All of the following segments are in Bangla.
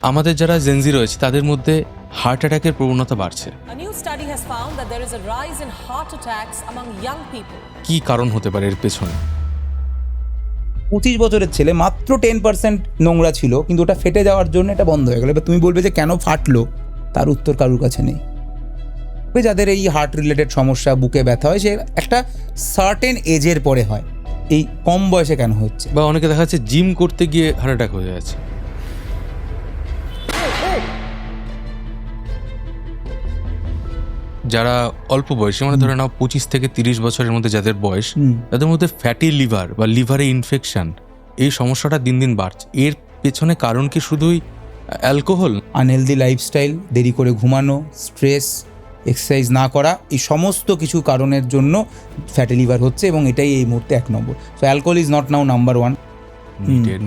আমাদের যারা জেনজি রয়েছে তাদের মধ্যে হার্ট অ্যাটাকের প্রবণতা বাড়ছে। A new study has found that there is a rise in heart attacks among young people. কি কারণ হতে পারে এর পেছনে? 25 বছরের ছেলে, মাত্র 10% নোংরা ছিল, কিন্তু ওটা ফেটে যাওয়ার জন্য এটা বন্ধ হয়ে গেল। এবার তুমি বলবে যে কেন ফাটলো, তার উত্তর কারুর কাছে নেই। যাদের এই হার্ট রিলেটেড সমস্যা, বুকে ব্যথা হয়, সে একটা সার্টেন এজের পরে হয়। এই কম বয়সে কেন হচ্ছে? বা অনেকে দেখা যাচ্ছে জিম করতে গিয়ে হার্ট অ্যাটাক হয়ে যাচ্ছে। যারা অল্প বয়সী, মানে ধরে নাও 25 থেকে 30 বছরের মধ্যে যাদের বয়স, তাদের মধ্যে ফ্যাটি লিভার বা লিভারে ইনফেকশন, এই সমস্যাটা দিন দিন বাড়ছে। এর পেছনে কারণ কি শুধুই অ্যালকোহল? আনহেলদি লাইফস্টাইল, দেরি করে ঘুমানো, স্ট্রেস, এক্সারসাইজ না করা, এই সমস্ত কিছু কারণের জন্য ফ্যাটি লিভার হচ্ছে, এবং এটাই এই মুহূর্তে 1 নম্বর। So alcohol is not now number 1।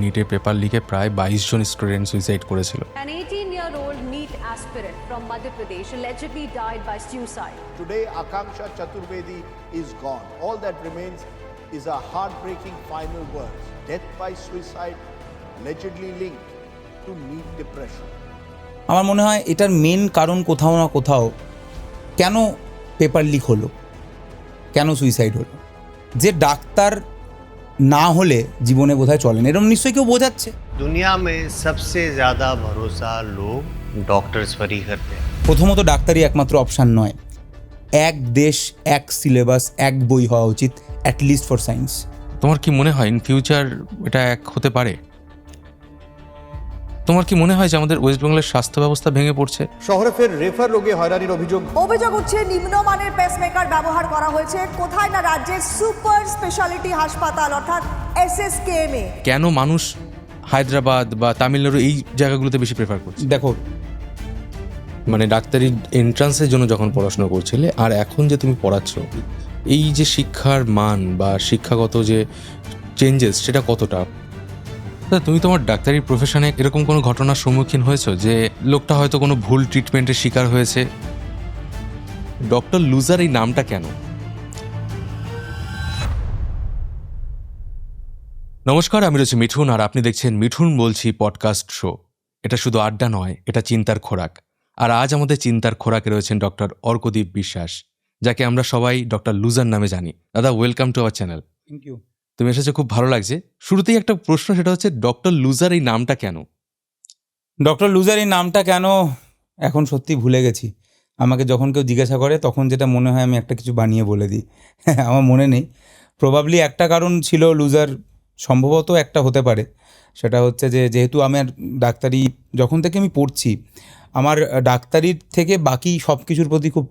নিটের পেপার লিখে প্রায় 22 জন স্টুডেন্ট সুইসাইড করেছিল। An 18-year-old NEET aspirant from Madhya Pradesh allegedly died by suicide. Today, Akanksha Chaturvedi is gone. All that remains is a heartbreaking final words. Death by suicide, allegedly linked to NEET depression. আমার মনে হয় এটার মেন কারণ কোথাও না কোথাও, কেন পেপার লিক হলো, কেন সুইসাইড হলো। যে ডাক্তার না হলে জীবনে বোধহয় চলেন, এরকম নিশ্চয়ই কেউ বোঝাচ্ছে। दुनिया में सबसे ज़्यादा भरोसा लोग डॉक्टर्स पर ही करते हैं। প্রথমত ডাক্তারি একমাত্র অপশান নয়। এক দেশ, এক সিলেবাস, এক বই হওয়া উচিত, অ্যাটলিস্ট ফর সায়েন্স। তোমার কি মনে হয় ইন ফিউচার এটা এক হতে পারে? তোমার কি মনে হয় যে আমাদের ওয়েস্ট বেঙ্গলের স্বাস্থ্য ব্যবস্থা ভেঙে পড়ছে? শহরে ফের রেফার রোগে হয়রানির অভিযোগ। অভিযোগ উঠছে নিম্নমানের পেসমেকার ব্যবহার করা হয়েছে কোথায় না রাজ্যের সুপার স্পেশালিটি হাসপাতাল অর্থাৎ SSKM-এ। কেন মানুষ হায়দ্রাবাদ বা তামিলনাড়ু এই জায়গাগুলোতে বেশি প্রেফার করছে? দেখো, মানে ডাক্তারি এন্ট্রান্সের জন্য যখন পড়াশোনা করছিলে আর এখন যে তুমি পড়াচ্ছ, এই যে শিক্ষার মান বা শিক্ষাগত যে চেঞ্জেস, সেটা কতটা? তুমি তোমার ডাক্তারি প্রফেশনে এরকম কোনো ঘটনার সম্মুখীন হয়েছো যে লোকটা হয়তো কোনো ভুল ট্রিটমেন্টের শিকার হয়েছে? ডক্টর লুজার এই নামটা কেন? নমস্কার, আমি রয়েছি মিঠুন, আর আপনি দেখছেন মিঠুন বলছি পডকাস্ট শো। এটা শুধু আড্ডা নয়, এটা চিন্তার খোরাক। আর আজ আমাদের চিন্তার খোরাকে রয়েছেন ডক্টর অর্কদীপ বিশ্বাস, যাকে আমরা সবাই ডক্টর লুজার নামে জানি। দাদা, welcome to our channel. Thank you. তুমি এসেছো, খুব ভালো লাগছে। শুরুতেই একটা প্রশ্ন, সেটা হচ্ছে ডক্টর লুজার এই নামটা কেন? ডক্টর লুজার এই নামটা কেন এখন সত্যি ভুলে গেছি। আমাকে যখন কেউ জিজ্ঞাসা করে তখন যেটা মনে হয় আমি একটা কিছু বানিয়ে বলে দিই। আমার মনে নেই। প্রবাবলি একটা কারণ ছিল লুজার, সম্ভবত একটা হতে পারে। সেটা হচ্ছে যে যেহেতু আমার ডাক্তারি যখন থেকে আমি পড়ছি, আমার ডাক্তারির থেকে বাকি সব কিছুর প্রতি খুব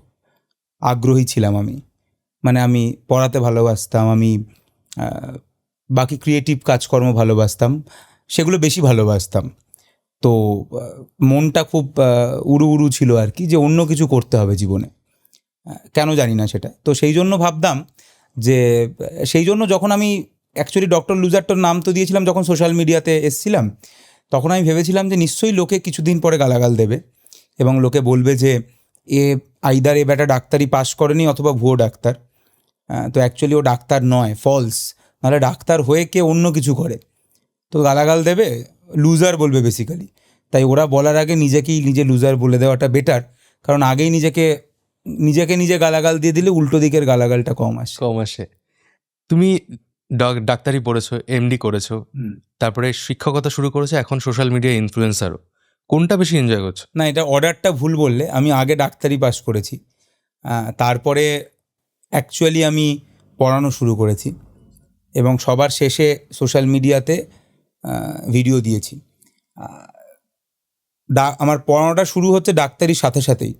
আগ্রহী ছিলাম আমি। মানে আমি পড়াতে ভালোবাসতাম, আমি বাকি ক্রিয়েটিভ কাজকর্ম ভালোবাসতাম, সেগুলো বেশি ভালোবাসতাম। তো মনটা খুব উড়ু উড়ু ছিল আর কি, যে অন্য কিছু করতে হবে জীবনে, কেন জানি না সেটা। তো সেই জন্য ভাবতাম যে সেই জন্য যখন আমি অ্যাকচুয়ালি ডক্টর লুজারটার নাম তো দিয়েছিলাম, যখন সোশ্যাল মিডিয়াতে এসেছিলাম তখন আমি ভেবেছিলাম যে নিশ্চয়ই লোকে কিছুদিন পরে গালাগাল দেবে এবং লোকে বলবে যে আইদার এ বেটা ডাক্তারি পাশ করেনি অথবা ভুয়ো ডাক্তার। তো অ্যাকচুয়ালি ও ডাক্তার নয়, ফলস। নাহলে ডাক্তার হয়ে কে অন্য কিছু করে, তো গালাগাল দেবে, লুজার বলবে বেসিক্যালি। তাই ওরা বলার আগে নিজে লুজার বলে দেওয়াটা বেটার, কারণ আগেই নিজে গালাগাল দিয়ে দিলে উল্টো দিকের গালাগালটা কম আসে। তুমি ডাক্তারি পড়েছো, MD করেছো, তারপরে শিক্ষকতা শুরু করেছো, এখন সোশ্যাল মিডিয়া ইনফ্লুয়েন্সারও। কোনটা বেশি এনজয় করছো? না, এটা অর্ডারটা ভুল বললে। আমি আগে ডাক্তারি পাস করেছি, তারপরে অ্যাকচুয়ালি আমি পড়ানো শুরু করেছি এবং সবার শেষে সোশ্যাল মিডিয়াতে ভিডিও দিয়েছি। আমার পড়ানোটা শুরু হচ্ছে ডাক্তারির সাথে সাথেই,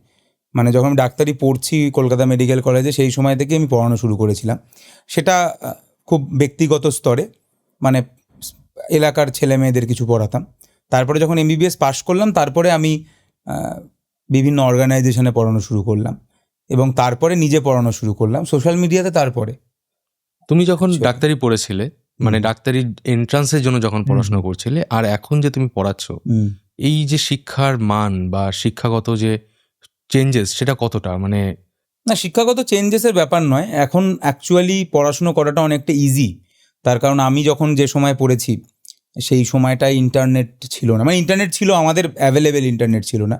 মানে যখন আমি ডাক্তারি পড়ছি কলকাতা মেডিকেল কলেজে, সেই সময় থেকে আমি পড়ানো শুরু করেছিলাম। সেটা খুব ব্যক্তিগত স্তরে, মানে এলাকার ছেলে মেয়েদের কিছু পড়াতাম। তারপরে যখন MBBS পাস করলাম, তারপরে আমি বিভিন্ন অর্গানাইজেশনে পড়ানো শুরু করলাম এবং তারপরে নিজে পড়ানো শুরু করলাম সোশ্যাল মিডিয়াতে। তারপরে তুমি যখন ডাক্তারি পড়েছিলে, মানে ডাক্তারি এন্ট্রান্সের জন্য যখন পড়াশোনা করছিলে, আর এখন যে তুমি পড়াচ্ছ, এই যে শিক্ষার মান বা শিক্ষাগত যে চেঞ্জেস, সেটা কতটা? মানে না, শিক্ষাগত চেঞ্জেসের ব্যাপার নয়, এখন অ্যাকচুয়ালি পড়াশুনো করাটা অনেকটা ইজি। তার কারণ আমি যখন যে সময় পড়েছি সেই সময়টায় ইন্টারনেট ছিল না, মানে ইন্টারনেট ছিল আমাদের, অ্যাভেলেবেল ইন্টারনেট ছিল না,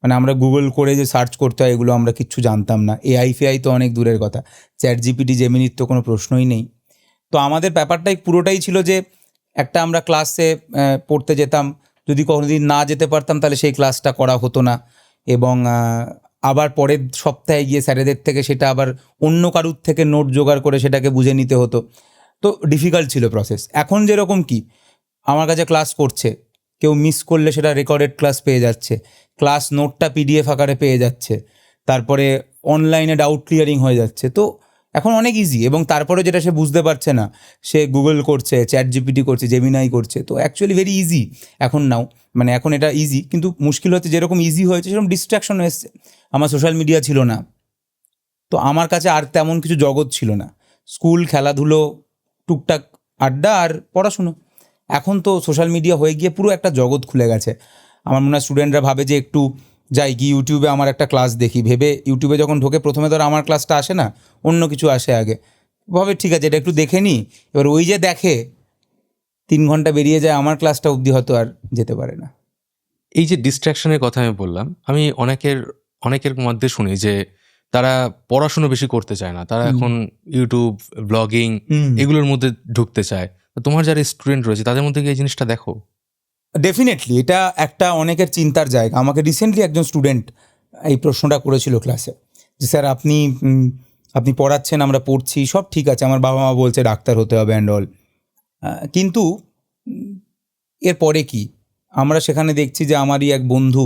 মানে আমরা গুগল করে যে সার্চ করতে হয় এগুলো আমরা কিচ্ছু জানতাম না। এআই ফেআই তো অনেক দূরের কথা, চ্যাট জিপিটি জেমিনির তো কোনো প্রশ্নই নেই। তো আমাদের ব্যাপারটাই পুরোটাই ছিল যে একটা আমরা ক্লাসে পড়তে যেতাম, যদি কোনোদিন না যেতে পারতাম তাহলে সেই ক্লাসটা করা হতো না, এবং আবার পরের সপ্তাহে গিয়ে স্যারেদের থেকে সেটা আবার অন্য কারুর থেকে নোট জোগাড় করে সেটাকে বুঝে নিতে হতো। তো ডিফিকাল্ট ছিল প্রসেস। এখন যেরকম কি আমার কাছে ক্লাস করছে, কেউ মিস করলে সেটা রেকর্ডেড ক্লাস পেয়ে যাচ্ছে, ক্লাস নোটটা পিডিএফ আকারে পেয়ে যাচ্ছে, তারপরে অনলাইনে ডাউট ক্লিয়ারিং হয়ে যাচ্ছে। তো এখন অনেক ইজি, এবং তারপরে যেটা সে বুঝতে পারছে না সে গুগল করছে, চ্যাট জিপিটি করছে, জেমিনাই করছে। তো অ্যাকচুয়ালি ভেরি ইজি এখন নাও, মানে এখন এটা ইজি, কিন্তু মুশকিল হচ্ছে যেরকম ইজি হয়েছে সেরকম ডিস্ট্র্যাকশন এসছে। আমার সোশ্যাল মিডিয়া ছিল না, তো আমার কাছে আর তেমন কিছু জগৎ ছিল না। স্কুল, খেলাধুলো, টুকটাক আড্ডা আর পড়াশুনো। এখন তো সোশ্যাল মিডিয়া হয়ে গিয়ে পুরো একটা জগৎ খুলে গেছে। আমার মনে হয় স্টুডেন্টরা ভাবে যে একটু যাই কি ইউটিউবে আমার একটা ক্লাস দেখি, ভেবে ইউটিউবে যখন ঢোকে প্রথমে ধর আমার ক্লাসটা আসে না, অন্য কিছু আসে আগে, ভাবে ঠিক আছে এটা একটু দেখে নিই। এবার ওই যে দেখে 3 ঘন্টা বেরিয়ে যায়, আমার ক্লাসটা অবধি হয়তো আর যেতে পারে না। এই যে ডিস্ট্র্যাকশনের কথা আমি বললাম, আমি অনেকের মধ্যে শুনি যে তারা পড়াশুনো বেশি করতে চায় না, তারা এখন ইউটিউব, ব্লগিং এগুলোর মধ্যে ঢুকতে চায়। তো তোমার যারা স্টুডেন্ট রয়েছে তাদের মধ্যে কি এই জিনিসটা দেখো? ডেফিনেটলি এটা একটা অনেকের চিন্তার জায়গা। আমাকে রিসেন্টলি একজন স্টুডেন্ট এই প্রশ্নটা করেছিল ক্লাসে, যে স্যার আপনি পড়াচ্ছেন, আমরা পড়ছি, সব ঠিক আছে, আমার বাবা মা বলছে ডাক্তার হতে হবে অ্যান্ড অল, কিন্তু এরপরে কি? আমরা সেখানে দেখছি যে আমারই এক বন্ধু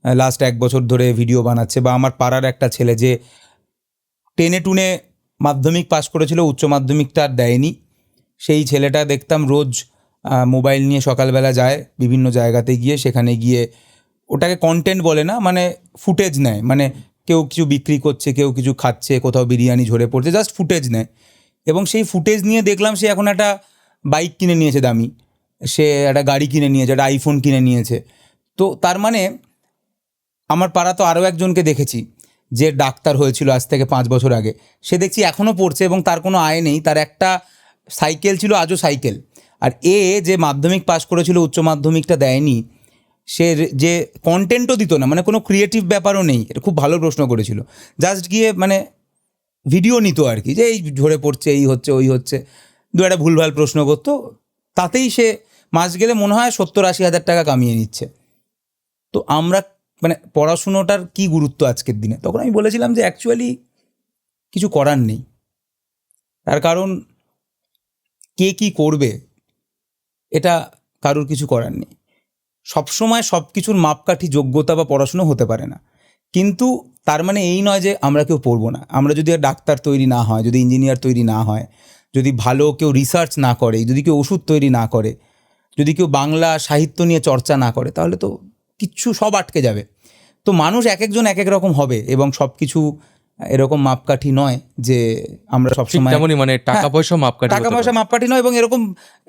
লাস্ট 1 বছর ধরে ভিডিও বানাচ্ছে, বা আমার পাড়ার একটা ছেলে যে 10-এ 2-এ মাধ্যমিক পাশ করেছিল, উচ্চ মাধ্যমিকটা আর দেয়নি, সেই ছেলেটা দেখতাম রোজ মোবাইল নিয়ে সকালবেলা যায় বিভিন্ন জায়গাতে গিয়ে, সেখানে গিয়ে ওটাকে কন্টেন্ট বলে না, মানে ফুটেজ নেয়, মানে কেউ কিছু বিক্রি করছে, কেউ কিছু খাচ্ছে, কোথাও বিরিয়ানি ঝরে পড়ছে, জাস্ট ফুটেজ নেয়। এবং সেই ফুটেজ নিয়ে দেখলাম সে এখন একটা বাইক কিনে নিয়েছে দামি, সে একটা গাড়ি কিনে নিয়েছে, একটা আইফোন কিনে নিয়েছে। তো তার মানে আমার পাড়া তো আরও একজনকে দেখেছি যে ডাক্তার হয়েছিল আজ থেকে 5 বছর আগে, সে দেখছি এখনও পড়ছে এবং তার কোনো আয় নেই, তার একটা সাইকেল ছিল, আজও সাইকেল। আর যে মাধ্যমিক পাস করেছিল, উচ্চ মাধ্যমিকটা দেয়নি, সে যে কন্টেন্টও দিত না, মানে কোনো ক্রিয়েটিভ ব্যাপারও নেই। এটা খুব ভালো প্রশ্ন করেছিল, জাস্ট গিয়ে মানে ভিডিও নিত আর কি, যে এই ঝরে পড়ছে, এই হচ্ছে, ওই হচ্ছে, দু একটা ভুলভাল প্রশ্ন করতো, তাতেই সে মাস গেলে মনে হয় 70-80 হাজার টাকা কামিয়ে নিচ্ছে। তো আমরা মানে পড়াশুনোটার কি গুরুত্ব আজকের দিনে, তখন আমি বলেছিলাম যে অ্যাকচুয়ালি কিছু করার নেই। তার কারণ কে কি করবে এটা কারোর কিছু করার নেই। সবসময় সব কিছুর মাপকাঠি যোগ্যতা বা পড়াশুনো হতে পারে না, কিন্তু তার মানে এই নয় যে আমরা কেউ পড়বো না। আমরা যদি ডাক্তার তৈরি না হয়, যদি ইঞ্জিনিয়ার তৈরি না হয়, যদি ভালো কেউ রিসার্চ না করে, যদি কেউ ওষুধ তৈরি না করে, যদি কেউ বাংলা সাহিত্য নিয়ে চর্চা না করে, তাহলে তো কিচ্ছু সব আটকে যাবে। তো মানুষ এক একজন এক এক রকম হবে, এবং সব কিছু এরকম মাপকাঠি নয় যে আমরা সবসময়, তেমনই মানে টাকা পয়সা মাপকাঠি, টাকা পয়সা মাপকাঠি নয়। এবং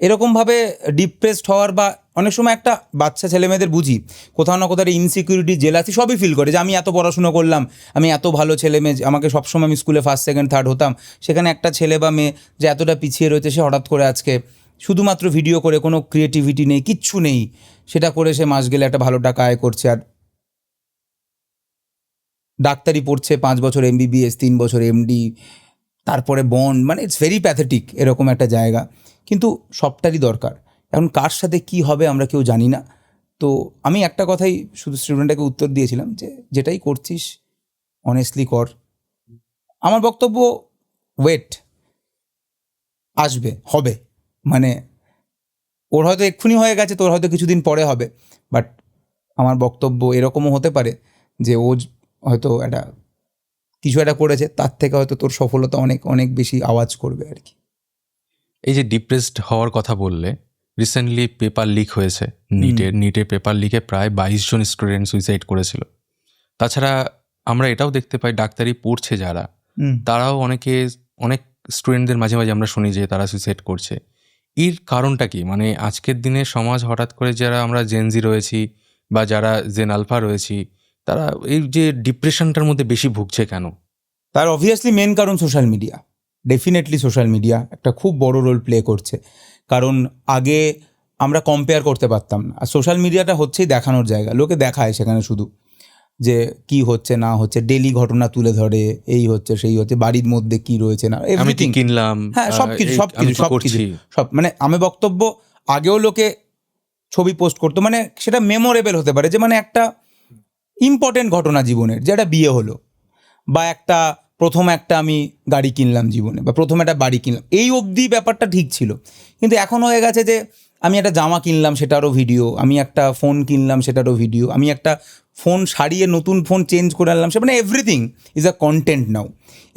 এরকমভাবে ডিপ্রেসড হওয়ার, বা অনেক সময় একটা বাচ্চা ছেলেমেয়েদের বুঝি কোথাও না কোথাও ইনসিকিউরিটি, জেলাসি সবই ফিল করে, যে আমি এত পড়াশুনো করলাম, আমি এত ভালো ছেলে মেয়ে, আমাকে সবসময় আমি স্কুলে 1st 2nd 3rd হতাম, সেখানে একটা ছেলে বা মেয়ে যে এতটা পিছিয়ে রয়েছে, সে হঠাৎ করে আজকে শুধুমাত্র ভিডিও করে, কোনো ক্রিয়েটিভিটি নেই, কিচ্ছু নেই, সেটা করে সে মাস গেলে একটা ভালো টাকা আয় করছে, আর ডাক্তারি পড়ছে 5 বছর MBBS, 3 বছর MD, তারপরে বন্ড, মানে ইটস ভেরি প্যাথেটিক এরকম একটা জায়গা। কিন্তু সবটারই দরকার। এখন কার সাথে কি হবে আমরা কেউ জানি না। তো আমি একটা কথাই শুধু স্টুডেন্টটাকে উত্তর দিয়েছিলাম, যে যেটাই করছিস অনেস্টলি কর। আমার বক্তব্য ওয়েট, আসবে, হবে, মানে ওর হয়তো এক্ষুনি হয়ে গেছে, তোর হয়তো কিছুদিন পরে হবে, বাট আমার বক্তব্য এরকমও হতে পারে যে ও হয়তো কিছু একটা করেছে, তার থেকে হয়তো তোর সফলতা অনেক অনেক বেশি আওয়াজ করবে আর কি। এই যে ডিপ্রেসড হওয়ার কথা বললে, রিসেন্টলি পেপার লিক হয়েছে, নিটের পেপার লিকে প্রায় 22 জন স্টুডেন্ট সুইসাইড করেছিল। তাছাড়া আমরা এটাও দেখতে পাই ডাক্তারি পড়ছে যারা, তারাও অনেক স্টুডেন্টদের মাঝে মাঝে আমরা শুনি যে তারা সুইসাইড করছে। এর কারণটা কি? মানে আজকের দিনে সমাজ হঠাৎ করে, যারা আমরা জেনজি রয়েছি বা যারা জেন আলফা রয়েছি, তারা এই যে ডিপ্রেশনটার মধ্যে বেশি ভুগছে কেন? তার অবভিয়াসলি মেন কারণ social media. Definitely social media একটা খুব বড় রোল প্লে করছে। কারণ আগে আমরা কম্পেয়ার করতে পারতাম না। আর সোশ্যাল মিডিয়াটা হচ্ছেই দেখানোর জায়গা, লোকে দেখায় সেখানে শুধু যে কি হচ্ছে না হচ্ছে, ডেলি ঘটনা তুলে ধরে, এই হচ্ছে সেই হচ্ছে, বাড়ির মধ্যে কি রয়েছে না, আমি কি এভরিথিং। কিনলাম, হ্যাঁ, সবকিছু আমি সবকিছু কি সবকিছু করছি। সব, মানে আমি বক্তব্য আগেও লোকে ছবি পোস্ট করতো, মানে সেটা মেমোরেবল হতে পারে, যে মানে একটা ইম্পর্টেন্ট ঘটনা জীবনের, যে একটা বিয়ে হলো, বা একটা প্রথম একটা আমি গাড়ি কিনলাম জীবনে, বা প্রথম একটা বাড়ি কিনলাম, এই অবধি ব্যাপারটা ঠিক ছিল। কিন্তু এখন হয়ে গেছে যে আমি একটা জামা কিনলাম সেটারও ভিডিও, আমি একটা ফোন কিনলাম সেটারও ভিডিও, আমি একটা ফোন সারিয়ে নতুন ফোন চেঞ্জ করে আনলাম, সে মানে এভরিথিং ইজ আ কন্টেন্ট নাও।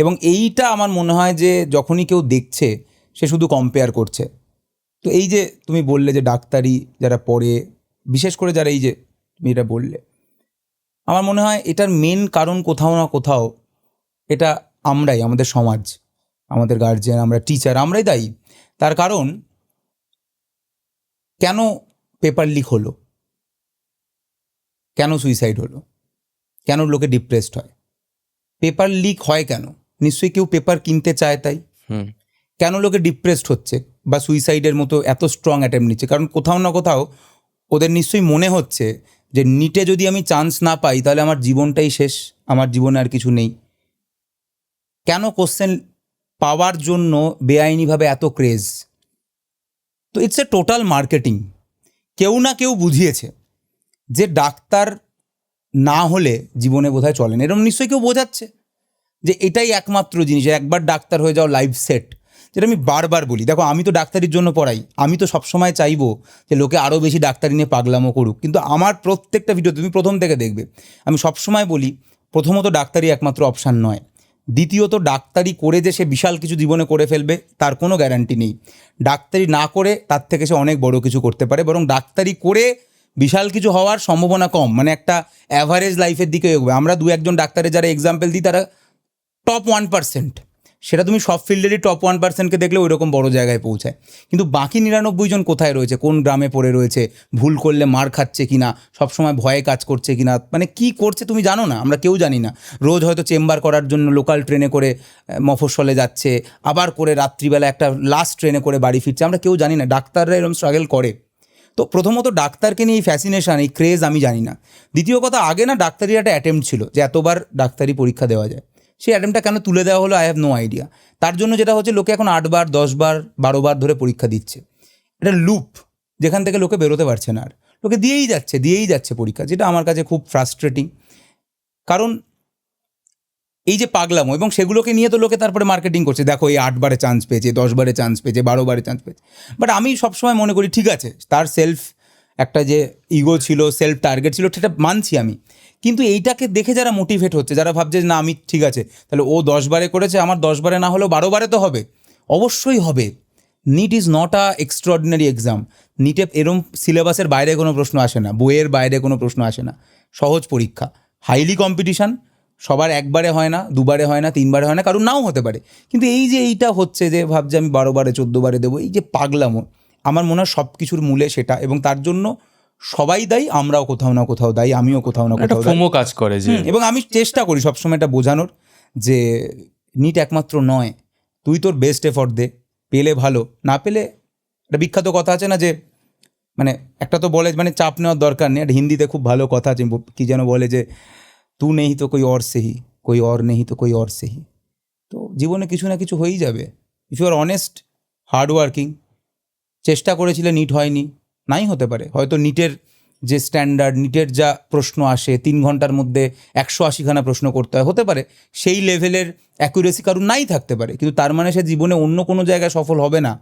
এবং এইটা আমার মনে হয় যে যখনই কেউ দেখছে সে শুধু কম্পেয়ার করছে। তো এই যে তুমি বললে যে ডাক্তারি যারা পড়ে, বিশেষ করে যারা, এই যে তুমি এটা বললে, আমার মনে হয় এটার মেন কারণ কোথাও না কোথাও এটা আমরাই, আমাদের সমাজ, আমাদের গার্জিয়ান, আমরা টিচার, আমরাই দায়ী। তার কারণ কেন পেপার লিক হলো, কেন সুইসাইড হলো, কেন লোকে ডিপ্রেসড হয়, পেপার লিক হয় কেন? নিশ্চয়ই কেউ পেপার কিনতে চায় তাই। হুম। কেন লোকে ডিপ্রেসড হচ্ছে বা সুইসাইডের মতো এত স্ট্রং অ্যাটেম্প নিচ্ছে? কারণ কোথাও না কোথাও ওদের নিশ্চয়ই মনে হচ্ছে যে নিটে যদি আমি চান্স না পাই তাহলে আমার জীবনটাই শেষ, আমার জীবনে আর কিছু নেই। কেন কোশ্চেন পাওয়ার জন্য বেআইনিভাবে এত ক্রেজ? তো ইটস এ টোটাল মার্কেটিং। কেউ না কেউ বুঝিয়েছে যে ডাক্তার না হলে জীবনে বোধহয় চলে না, এরকম নিশ্চয়ই কেউ বোঝাচ্ছে যে এটাই একমাত্র জিনিস, একবার ডাক্তার হয়ে যাও লাইফ সেট। যেটা আমি বারবার বলি, দেখো আমি তো ডাক্তারির জন্য পড়াই, আমি তো সবসময় চাইবো যে লোকে আরও বেশি ডাক্তারি নিয়ে পাগলামো করুক, কিন্তু আমার প্রত্যেকটা ভিডিও তুমি প্রথম থেকে দেখবে আমি সবসময় বলি, প্রথমত ডাক্তারি একমাত্র অপশান নয়, দ্বিতীয়ত ডাক্তারি করে যে সে বিশাল কিছু জীবনে করে ফেলবে তার কোনো গ্যারান্টি নেই। ডাক্তারি না করে তার থেকে সে অনেক বড় কিছু করতে পারে, বরং ডাক্তারি করে বিশাল কিছু হওয়ার সম্ভাবনা কম, মানে একটা অ্যাভারেজ লাইফের দিকে এগোবে। আমরা দু একজন ডাক্তারের যারা এক্সাম্পল দিই তারা টপ 1%, সেটা তুমি সব ফিল্ডেরই টপ 1%কে দেখলে ওই রকম বড় জায়গায় পৌঁছায়। কিন্তু বাকি 99 জন কোথায় রয়েছে, কোন গ্রামে পড়ে রয়েছে, ভুল করলে মার খাচ্ছে কিনা, সবসময় ভয়ে কাজ করছে কিনা, মানে কি করছে তুমি জানো না, আমরা কেউ জানি না। রোজ হয়তো চেম্বার করার জন্য লোকাল ট্রেনে করে মফস্বলে যাচ্ছে, আবার করে রাত্রিবেলা একটা লাস্ট ট্রেনে করে বাড়ি ফিরছে, আমরা কেউ জানি না। ডাক্তাররা এরকম স্ট্রাগল করে। তো প্রথমত ডাক্তারকে নিয়ে এই ফ্যাসিনেশন, এই ক্রেজ আমি জানি না। দ্বিতীয় কথা, আগে না ডাক্তারির একটা অ্যাটেম্প্ট ছিল যে এতবার ডাক্তারি পরীক্ষা দেওয়া যায়, সেই অ্যাটেম্পটা কেন তুলে দেওয়া হলো আই হ্যাভ নো আইডিয়া। তার জন্য যেটা হচ্ছে, লোকে এখন 8 বার 10 বার 12 বার ধরে পরীক্ষা দিচ্ছে, এটা লুপ যেখান থেকে লোকে বেরোতে পারছে না, আর লোকে দিয়েই যাচ্ছে পরীক্ষা, যেটা আমার কাছে খুব ফ্রাস্ট্রেটিং। কারণ এই যে পাগলামো, এবং সেগুলোকে নিয়ে তো লোকে তারপরে মার্কেটিং করছে, দেখো এই 8 বারে চান্স পেয়েছে, 10 বারে চান্স পেয়েছে, 12 বারে চান্স পেয়েছে। বাট আমি সবসময় মনে করি ঠিক আছে, তার সেলফ একটা যে ইগো ছিল, সেলফ টার্গেট ছিল, সেটা মানছি আমি। কিন্তু এইটাকে দেখে যারা মোটিভেট হচ্ছে, যারা ভাবছে না আমি ঠিক আছে, তাহলে ও 10 বারে করেছে, আমার 10 বারে না হলেও 12 বারে তো হবে, অবশ্যই হবে। NEET is not a extraordinary exam. নিটে এরম সিলেবাসের বাইরে কোনো প্রশ্ন আসে না, বইয়ের বাইরে কোনো প্রশ্ন আসে না, সহজ পরীক্ষা, হাইলি কম্পিটিশান, সবার একবারে হয় না, দুবারে হয় না, 3 বারে হয় না, কারণ নাও হতে পারে। কিন্তু এই যে এইটা হচ্ছে যে ভাবছে আমি 12 বারে 14 বারে দেবো, এই যে পাগলামো, আমার মনে হয় সব কিছুর মূলে সেটা, এবং তার জন্য সবাই দায়ী, আমরাও কোথাও না কোথাও দায়ী, আমিও কোথাও না একটা কোথাও দায়ী। ফোমো কাজ করে যে এবং আমি চেষ্টা করি সবসময় এটা বোঝানোর যে নিট একমাত্র নয়, তুই তোর বেস্ট এফর্ট দে, পেলে ভালো, না পেলে একটা বিখ্যাত কথা আছে না যে, মানে একটা তো বলে মানে চাপ নেওয়ার দরকার নেই, একটা হিন্দিতে খুব ভালো কথা আছে, কি যেন বলে যে তু নেই তো কোই অর সেহি, কোই অর নেই তো কোই অর সেহি। তো জীবনে কিছু না কিছু হয়েই যাবে, if you are honest, hard working. চেষ্টা করেছিলে, নিট হয়নি, নাই হতে পারে, হয়তো নিটের যে স্ট্যান্ডার্ড, নিটের যা প্রশ্ন আসে 3 ঘন্টার মধ্যে 180খানা প্রশ্ন করতে হয়, হতে পারে সেই লেভেলের অ্যাকুরেসি কারণ নাই থাকতে পারে, কিন্তু তার মানে সে জীবনে অন্য কোনো জায়গায় সফল হবে না,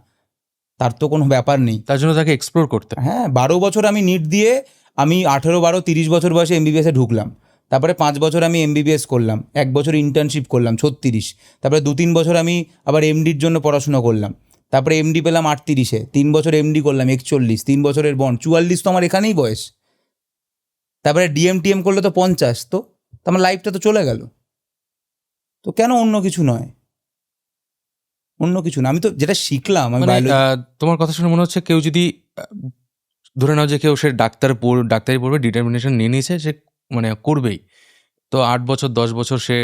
তার তো কোনো ব্যাপার নেই। তার জন্য তাকে এক্সপ্লোর করতে হয়। হ্যাঁ, 12 বছর আমি নিট দিয়ে, আমি 18, 12, 30 বছর বয়সে এমবিবিএসে ঢুকলাম, তারপরে 5 বছর আমি এমবিবিএস করলাম, 1 বছর ইন্টার্নশিপ করলাম 36, তারপরে 2-3 বছর আমি আবার এমডির জন্য পড়াশোনা করলাম, তারপরে এমডি পেলাম 38-এ, 3 বছর এমডি করলাম 41, 3 বছরের বন্ড 44, তো আমার এখানেই বয়স। তারপরে ডিএম করলে তো 50, তো আমার লাইফটা তো চলে গেল। তো কেন অন্য কিছু নয়, অন্য কিছু না, আমি তো যেটা শিখলাম আমি মানে biology- তোমার কথা শুনে মনে হচ্ছে কেউ যদি ধরে নাও যে কেউ সে ডাক্তারি পড়বে, ডিটারমিনেশন নিয়ে নিয়েছে, সে মানে করবেই, তো 8 বছর 10 বছর সে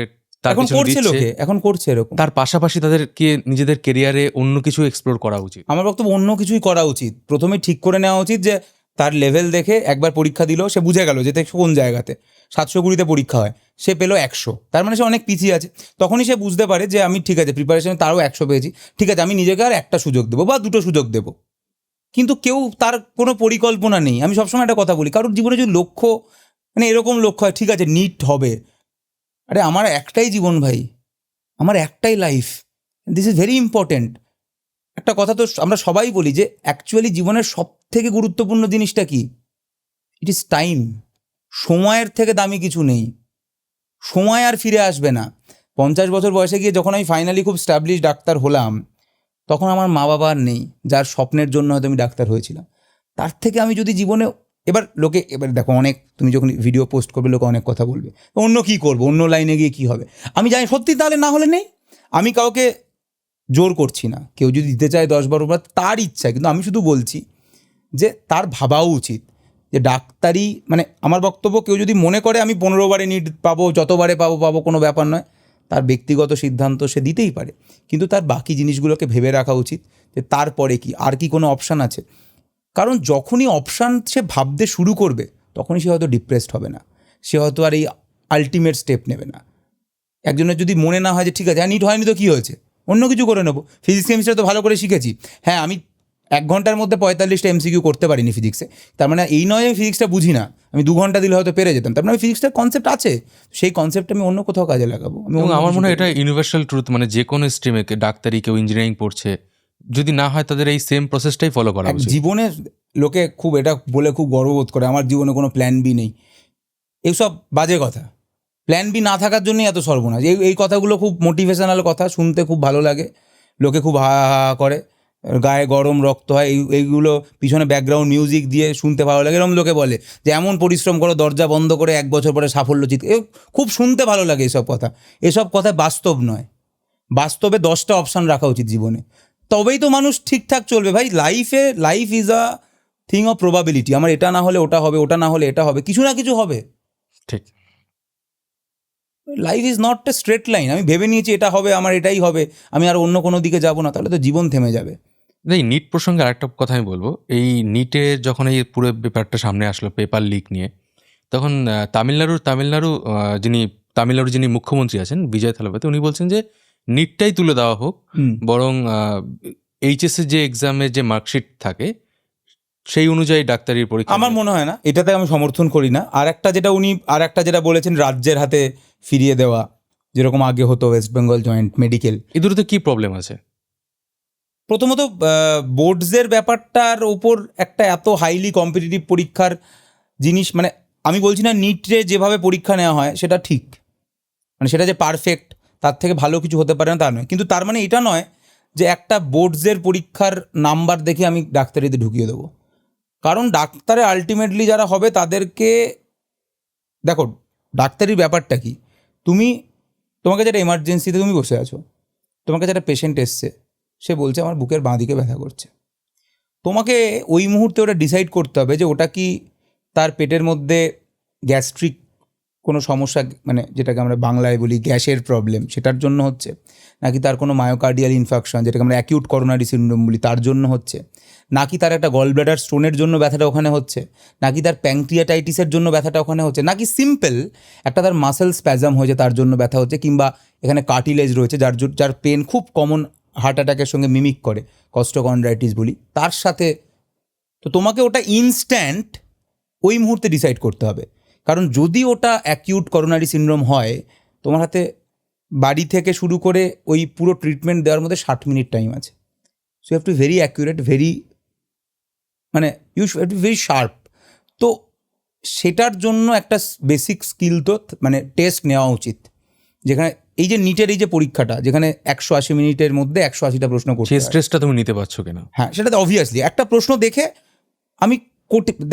তার এখন পিছনে করছে দিচ্ছে, লোকে, এখন করছে এরকম। তার পাশাপাশি তাদেরকে নিজেদের কেরিয়ারে অন্য কিছু এক্সপ্লোর করা উচিত। আমার বক্তব্য অন্য কিছুই করা উচিত। প্রথমে ঠিক করে নেওয়া উচিত যে তার লেভেল দেখে একবার পরীক্ষা দিল, সে বুঝে গেল যে কোন জায়গাতে 720-তে পরীক্ষা হয়, সে পেলো 100, তার মানে সে অনেক পিছিয়ে আছে। তখনই সে বুঝতে পারে যে আমি ঠিক আছে প্রিপারেশনে তারও 100 পেয়েছি, ঠিক আছে আমি নিজেকে আর একটা সুযোগ দেবো বা দুটো সুযোগ দেবো। কিন্তু কেউ তার কোনো পরিকল্পনা নেই। আমি সবসময় একটা কথা বলি, কারোর জীবনে যদি লক্ষ্য মানে এরকম লক্ষ্য হয়, ঠিক আছে নিট হবে, আরে আমার একটাই জীবন ভাই, আমার একটাই life, this is very important. একটা কথা তো আমরা সবাই বলি যে অ্যাকচুয়ালি জীবনের সব থেকে গুরুত্বপূর্ণ জিনিসটা কি? It is time. সময়ের থেকে দামি কিছু নেই। সময় আর ফিরে আসবে না। 50 বছর বয়সে গিয়ে যখন আমি ফাইনালি খুব স্ট্যাবলিশ ডাক্তার হলাম, তখন আমার মা বাবা আর নেই, যার স্বপ্নের জন্য হয়তো আমি ডাক্তার হয়েছিলাম। তার থেকে আমি যদি জীবনে এবার দেখো, অনেক তুমি যখন ভিডিও পোস্ট করবে লোকে অনেক কথা বলবে, অন্য কি করবো, অন্য লাইনে গিয়ে কি হবে। আমি জানি সত্যি তাহলে না হলে নেই। আমি কাউকে জোর করছি না, কেউ যদি দিতে চায় 10-12 বার তার ইচ্ছা, কিন্তু আমি শুধু বলছি যে তার ভাবাও উচিত যে ডাক্তারি মানে আমার বক্তব্য, কেউ যদি মনে করে আমি 15 বারে নিট পাবো, যতবারে পাবো কোনো ব্যাপার নয়, তার ব্যক্তিগত সিদ্ধান্ত সে দিতেই পারে, কিন্তু তার বাকি জিনিসগুলোকে ভেবে রাখা উচিত যে তারপরে কি, আর কি কোনো অপশান আছে। কারণ যখনই অপশান সে ভাবতে শুরু করবে, তখনই সে হয়তো ডিপ্রেসড হবে না, সে হয়তো আর এই আলটিমেট স্টেপ নেবে না। একজনের যদি মনে না হয় যে ঠিক আছে নিট হয়নি তো কী হয়েছে, অন্য কিছু করে নেবো, ফিজিক্স কেমিস্ট্রি তো ভালো করে শিখেছি, হ্যাঁ আমি 1 ঘন্টার মধ্যে 45টা MCQ করতে পারিনি ফিজিক্সে, তার মানে এই নয় আমি ফিজিক্সটা বুঝি না, আমি 2 ঘন্টা দিলে হয়তো পেরে যেতাম, তার মানে ফিজিক্সটার কনসেপ্ট আছে, সেই কনসেপ্ট আমি অন্য কোথাও কাজে লাগাবো। এবং আমার মনে হয় এটা ইউনিভার্সাল ট্রুথ, মানে যে কোনো স্ট্রিমে ডাক্তারি কেউ ইঞ্জিনিয়ারিং পড়ছে, যদি না হয় তাদের এই সেম প্রসেসটাই ফলো করা উচিত। জীবনে লোকে খুব এটা বলে খুব গর্ববোধ করে, আমার জীবনে কোনো প্ল্যান বি নেই, এইসব বাজে কথা। প্ল্যান বি না থাকার জন্যই এত সর্বনাশ। এই কথাগুলো খুব মোটিভেশনাল কথা, শুনতে খুব ভালো লাগে, লোকে খুব হা হা হা করে, গায়ে গরম রক্ত হয়, এইগুলো পিছনে ব্যাকগ্রাউন্ড মিউজিক দিয়ে শুনতে ভালো লাগে। এরকম লোকে বলে যে এমন পরিশ্রম করো, দরজা বন্ধ করে 1 বছর পরে সাফল্য খুব শুনতে ভালো লাগে এসব কথা। এসব কথা বাস্তব নয়। বাস্তবে 10টা অপশান রাখা উচিত জীবনে, তবেই তো মানুষ ঠিকঠাক চলবে ভাই। Life is a thing of probability. আমার এটা না হলে ওটা হবে, ওটা না হলে এটা হবে, কিছু না কিছু হবে। ঠিক। Life is not a straight line. আমি ভেবে নিয়েছি এটা হবে, আমার এটাই হবে, আমি আর অন্য কোনো দিকে যাব না, তাহলে তো জীবন থেমে যাবে। এই নিট প্রসঙ্গে আরেকটা কথা আমি বলবো, এই নিটে যখন এই পুরো ব্যাপারটা সামনে আসলো পেপার লিক নিয়ে, তখন তামিলনাড়ুর যিনি মুখ্যমন্ত্রী আছেন বিজয় থালাপতি, উনি বলছেন যে নিটটাই তুলে দেওয়া হোক, বরং এইচএস এর যে এক্সামের যে মার্কশিট থাকে সেই অনুযায়ী ডাক্তারির পরীক্ষা। আমার মনে হয় না, এটাতে আমি সমর্থন করি না। আর একটা যেটা বলেছেন রাজ্যের হাতে ফিরিয়ে দেওয়া, যেরকম আগে হতো ওয়েস্ট বেঙ্গল জয়েন্ট মেডিকেল, এই দুটোতে কি প্রবলেম আছে? প্রথমত বোর্ডসের ব্যাপারটার ওপর একটা এত হাইলি কম্পিটিটিভ পরীক্ষার জিনিস, মানে আমি বলছি না নিটে যেভাবে পরীক্ষা নেওয়া হয় সেটা ঠিক, মানে সেটা যে পারফেক্ট, তার থেকে ভালো কিছু হতে পারে না তা নয়, কিন্তু তার মানে এটা নয় যে একটা বোর্ডসের পরীক্ষার নাম্বার দেখে আমি ডাক্তারিতে ঢুকিয়ে দেবো। কারণ ডাক্তারে আলটিমেটলি যারা হবে তাদেরকে দেখো, ডাক্তারির ব্যাপারটা কি, তোমাকে যেটা এমার্জেন্সিতে তুমি বসে আছো, তোমাকে যেটা পেশেন্ট এসছে, সে বলছে আমার বুকের বাঁ দিকে ব্যথা করছে, তোমাকে ওই মুহূর্তে ওটা ডিসাইড করতে হবে যে ওটা কি তার পেটের মধ্যে গ্যাস্ট্রিক কোনো সমস্যা, মানে যেটাকে আমরা বাংলায় বলি গ্যাসের প্রবলেম, সেটার জন্য হচ্ছে, নাকি তার কোনো মায়োকার্ডিয়াল ইনফেকশন যেটাকে আমরা অ্যাকিউট করোনারি সিনড্রোম বলি তার জন্য হচ্ছে, নাকি তার একটা গল ব্লাডার স্টোনের জন্য ব্যথাটা ওখানে হচ্ছে, নাকি তার প্যাংক্রিয়াটাইটিসের জন্য ব্যথাটা ওখানে হচ্ছে, নাকি সিম্পল একটা তার মাসেল স্প্যাজাম হয়েছে তার জন্য ব্যথা হচ্ছে, কিংবা এখানে কার্টিলেজ রয়েছে যার পেন খুব কমন হার্ট অ্যাটাকের সঙ্গে মিমিক করে, কস্টোকন্ড্রাইটিস বলি, তার সাথে। তো তোমাকে ওটা ইনস্ট্যান্ট ওই মুহূর্তে ডিসাইড করতে হবে। কারণ যদি ওটা অ্যাকিউট করোনারি সিনড্রোম হয়, তোমার হাতে বাড়ি থেকে শুরু করে ওই পুরো ট্রিটমেন্ট দেওয়ার মধ্যে 60 মিনিট টাইম আছে। So you have to very accurate, you have to very sharp. তো সেটার জন্য একটা বেসিক স্কিল তো মানে টেস্ট নেওয়া উচিত, যেখানে এই যে নিটের এই যে পরীক্ষাটা, যেখানে 180 মিনিটের মধ্যে 180টা প্রশ্ন করতে সেই হয়। স্ট্রেসটা তুমি নিতে পারছো কিনা? হ্যাঁ, সেটা তো অবভিয়াসলি একটা প্রশ্ন দেখে আমি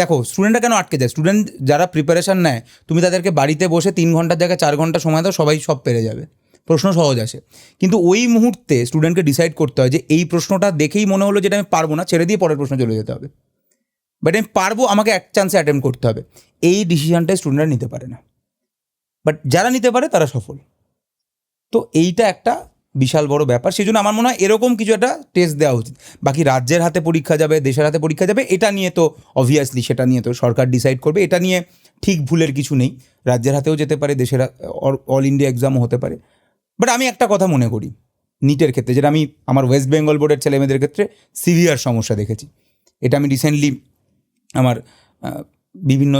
দেখো স্টুডেন্টরা কেন আটকে যায়, স্টুডেন্ট যারা প্রিপারেশান নেয় তুমি তাদেরকে বাড়িতে বসে 3 ঘন্টার জায়গায় 4 ঘন্টা সময় দাও, সবাই সব পেরে যাবে, প্রশ্ন সহজ আসে। কিন্তু ওই মুহূর্তে স্টুডেন্টকে ডিসাইড করতে হয় যে এই প্রশ্নটা দেখেই মনে হলো যেটা আমি পারবো না, ছেড়ে দিয়ে পরের প্রশ্ন চলে যেতে হবে, বাট আমি পারবো, আমাকে এক চান্সে অ্যাটেম্প করতে হবে। এই ডিসিশনটাই স্টুডেন্টরা নিতে পারে না, বাট যারা নিতে পারে তারা সফল। তো এইটা একটা বিশাল বড় ব্যাপার, সেই জন্য আমার মনে হয় এরকম কিছু একটা টেস্ট দেওয়া উচিত। বাকি রাজ্যের হাতে পরীক্ষা যাবে, দেশের হাতে পরীক্ষা যাবে, এটা নিয়ে তো অবভিয়াসলি সেটা নিয়ে তো সরকার ডিসাইড করবে, এটা নিয়ে ঠিক ভুলের কিছু নেই। রাজ্যের হাতেও যেতে পারে, দেশের অল ইন্ডিয়া এক্সামও হতে পারে। বাট আমি একটা কথা মনে করি নিটের ক্ষেত্রে, যেটা আমি আমার ওয়েস্ট বেঙ্গল বোর্ডের ছেলেমেয়েদের ক্ষেত্রে সিভিয়ার সমস্যা দেখেছি। এটা আমি রিসেন্টলি আমার বিভিন্ন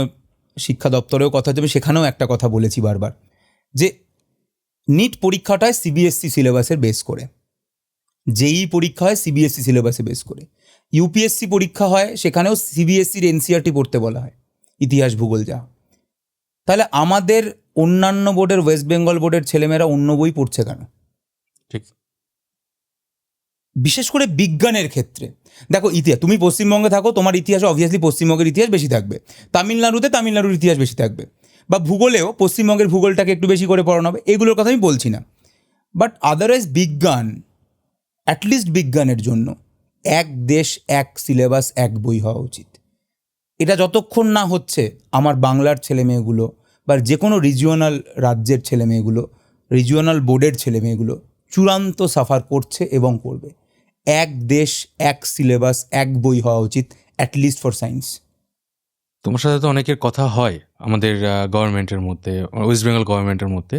শিক্ষা দপ্তরেও কথা হচ্ছে, আমি সেখানেও একটা কথা বলেছি বারবার, যে নিট পরীক্ষাটায় সিবিএসসি সিলেবাসের বেস করে, জেই পরীক্ষা হয় সিবিএসসি সিলেবাসে বেস করে, ইউপিএসসি পরীক্ষা হয় সেখানেও সিবিএসসির এনসিআরটি পড়তে বলা হয়, ইতিহাস ভূগোল যা। তাহলে আমাদের অন্যান্য বোর্ডের, ওয়েস্ট বেঙ্গল বোর্ডের ছেলেমেয়েরা অন্য বই পড়ছে কেন? ঠিক। বিশেষ করে বিজ্ঞানের ক্ষেত্রে দেখো, ইতিহাস, তুমি পশ্চিমবঙ্গে থাকো, তোমার ইতিহাসে অবভিয়াসলি পশ্চিমবঙ্গের ইতিহাস বেশি থাকবে, তামিলনাড়ুতে তামিলনাড়ুর ইতিহাস বেশি থাকবে, বা ভূগোলেও পশ্চিমবঙ্গের ভূগোলটাকে একটু বেশি করে পড়ানো হবে, এগুলোর কথা আমি বলছি না। বাট আদারওয়াইজ বিজ্ঞান, অ্যাটলিস্ট বিজ্ঞানের জন্য এক দেশ এক সিলেবাস এক বই হওয়া উচিত। এটা যতক্ষণ না হচ্ছে আমার বাংলার ছেলেমেয়েগুলো বা যে কোনো রিজিওনাল রাজ্যের ছেলেমেয়েগুলো, রিজিওনাল বোর্ডের ছেলেমেয়েগুলো চূড়ান্ত সাফার করছে এবং করবে। এক দেশ এক সিলেবাস এক বই হওয়া উচিত, অ্যাটলিস্ট ফর সায়েন্স। তোমার সাথে তো অনেকের কথা হয় আমাদের গভর্নমেন্টের মধ্যে, ওয়েস্ট বেঙ্গল গভর্নমেন্টের মধ্যে।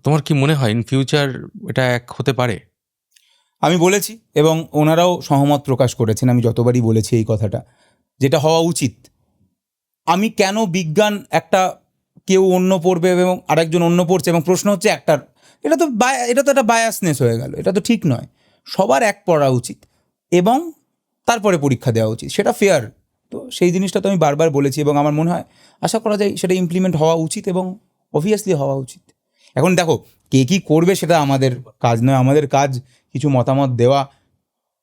তোমার কি মনে হয় ইন ফিউচার এটা এক হতে পারে? আমি বলেছি এবং ওনারাও সহমত প্রকাশ করেছেন, আমি যতবারই বলেছি এই কথাটা, যেটা হওয়া উচিত। আমি কেন বিজ্ঞান একটা কেউ অন্য পড়বে এবং আরেকজন অন্য পড়ছে এবং প্রশ্ন হচ্ছে একটার, এটা তো একটা বায়াসনেস হয়ে গেল, এটা তো ঠিক নয়। সবার এক পড়া উচিত এবং তারপরে পরীক্ষা দেওয়া উচিত, সেটা ফেয়ার। তো সেই জিনিসটা তো আমি বারবার বলেছি এবং আমার মনে হয় আশা করা যায় সেটা ইমপ্লিমেন্ট হওয়া উচিত এবং অবভিয়াসলি হওয়া উচিত। এখন দেখো কে কী করবে সেটা আমাদের কাজ নয়, আমাদের কাজ কিছু মতামত দেওয়া,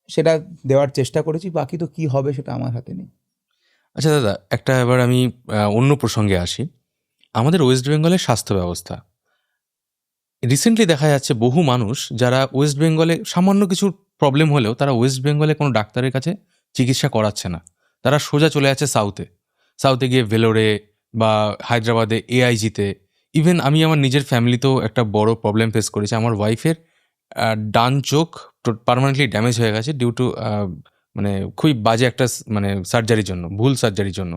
সেটা দেওয়ার চেষ্টা করেছি, বাকি তো কী হবে সেটা আমার হাতে নেই। আচ্ছা দাদা, একটা এবার আমি অন্য প্রসঙ্গে আসি। আমাদের ওয়েস্ট বেঙ্গলের স্বাস্থ্য ব্যবস্থা, রিসেন্টলি দেখা যাচ্ছে বহু মানুষ যারা ওয়েস্ট বেঙ্গলে সামান্য কিছু প্রবলেম হলেও তারা ওয়েস্ট বেঙ্গলে কোনো ডাক্তারের কাছে চিকিৎসা করাচ্ছে না, তারা সোজা চলে যাচ্ছে সাউথে গিয়ে ভেলোরে বা হায়দ্রাবাদে এআইজিতে। ইভেন আমি আমার নিজের ফ্যামিলিতেও একটা বড় প্রবলেম ফেস করেছি। আমার ওয়াইফের ডান চোখ পার্মানেন্টলি ড্যামেজ হয়ে গেছে ডিউ টু মানে খুবই বাজে একটা সার্জারির জন্য, ভুল সার্জারির জন্য।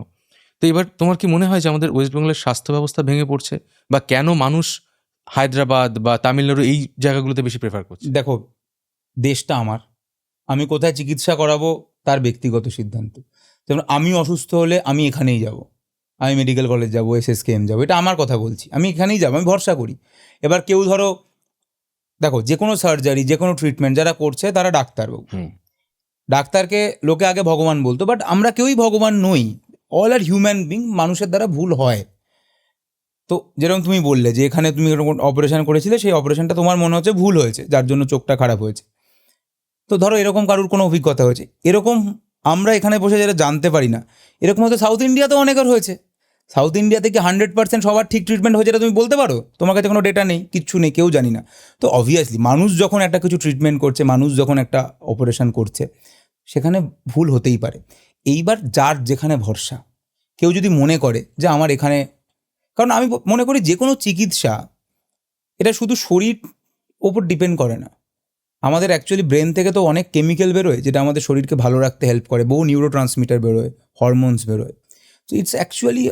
তো এবার তোমার কি মনে হয় যে আমাদের ওয়েস্ট বেঙ্গলের স্বাস্থ্য ব্যবস্থা ভেঙে পড়ছে, বা কেন মানুষ হায়দ্রাবাদ বা তামিলনাড়ু এই জায়গাগুলোতে বেশি প্রেফার করছে? দেখো, দেশটা আমার, আমি কোথায় চিকিৎসা করাবো তার ব্যক্তিগত সিদ্ধান্ত। যেমন আমি অসুস্থ হলে আমি এখানেই যাব, আমি মেডিকেল কলেজ যাবো, SSKM যাবো, এটা আমার কথা বলছি, আমি এখানেই যাবো, আমি ভরসা করি। এবার কেউ ধরো, দেখো যে কোনো সার্জারি, যে কোনো ট্রিটমেন্ট যারা করছে তারা ডাক্তারবাবু, ডাক্তারকে লোকে আগে ভগবান বলতো, বাট আমরা কেউই ভগবান নই, অল আর হিউম্যান বিং, মানুষের দ্বারা ভুল হয়। তো যেরকম তুমি বললে যে এখানে তুমি অপারেশন করেছিলে, সেই অপারেশনটা তোমার মনে হচ্ছে ভুল হয়েছে, যার জন্য চোখটা খারাপ হয়েছে। তো ধরো এরকম কারোর কোনো অভিজ্ঞতা হয়েছে, এরকম আমরা এখানে বসে যেটা জানতে পারি না, এরকম হয়তো সাউথ ইন্ডিয়াতেও অনেকের হয়েছে। সাউথ ইন্ডিয়াতে কি 100% সবার ঠিক ট্রিটমেন্ট হয়েছে এটা তুমি বলতে পারো? তোমার কাছে কোনো ডেটা নেই, কিচ্ছু নেই, কেউ জানি না। তো অবভিয়াসলি মানুষ যখন একটা কিছু ট্রিটমেন্ট করছে, মানুষ যখন একটা অপারেশন করছে, সেখানে ভুল হতেই পারে। এইবার যার যেখানে ভরসা, কেউ যদি মনে করে যে আমার এখানে, কারণ আমি মনে করি যে কোনো চিকিৎসা এটা শুধু শরীর ওপর ডিপেন্ড করে না, আমাদের অ্যাকচুয়ালি ব্রেন থেকে তো অনেক কেমিক্যাল বেরোয় যেটা আমাদের শরীরকে ভালো রাখতে হেল্প করে, বহু নিউরো ট্রান্সমিটার বেরোয়, হরমোনস বেরোয়। তো ইটস অ্যাকচুয়ালি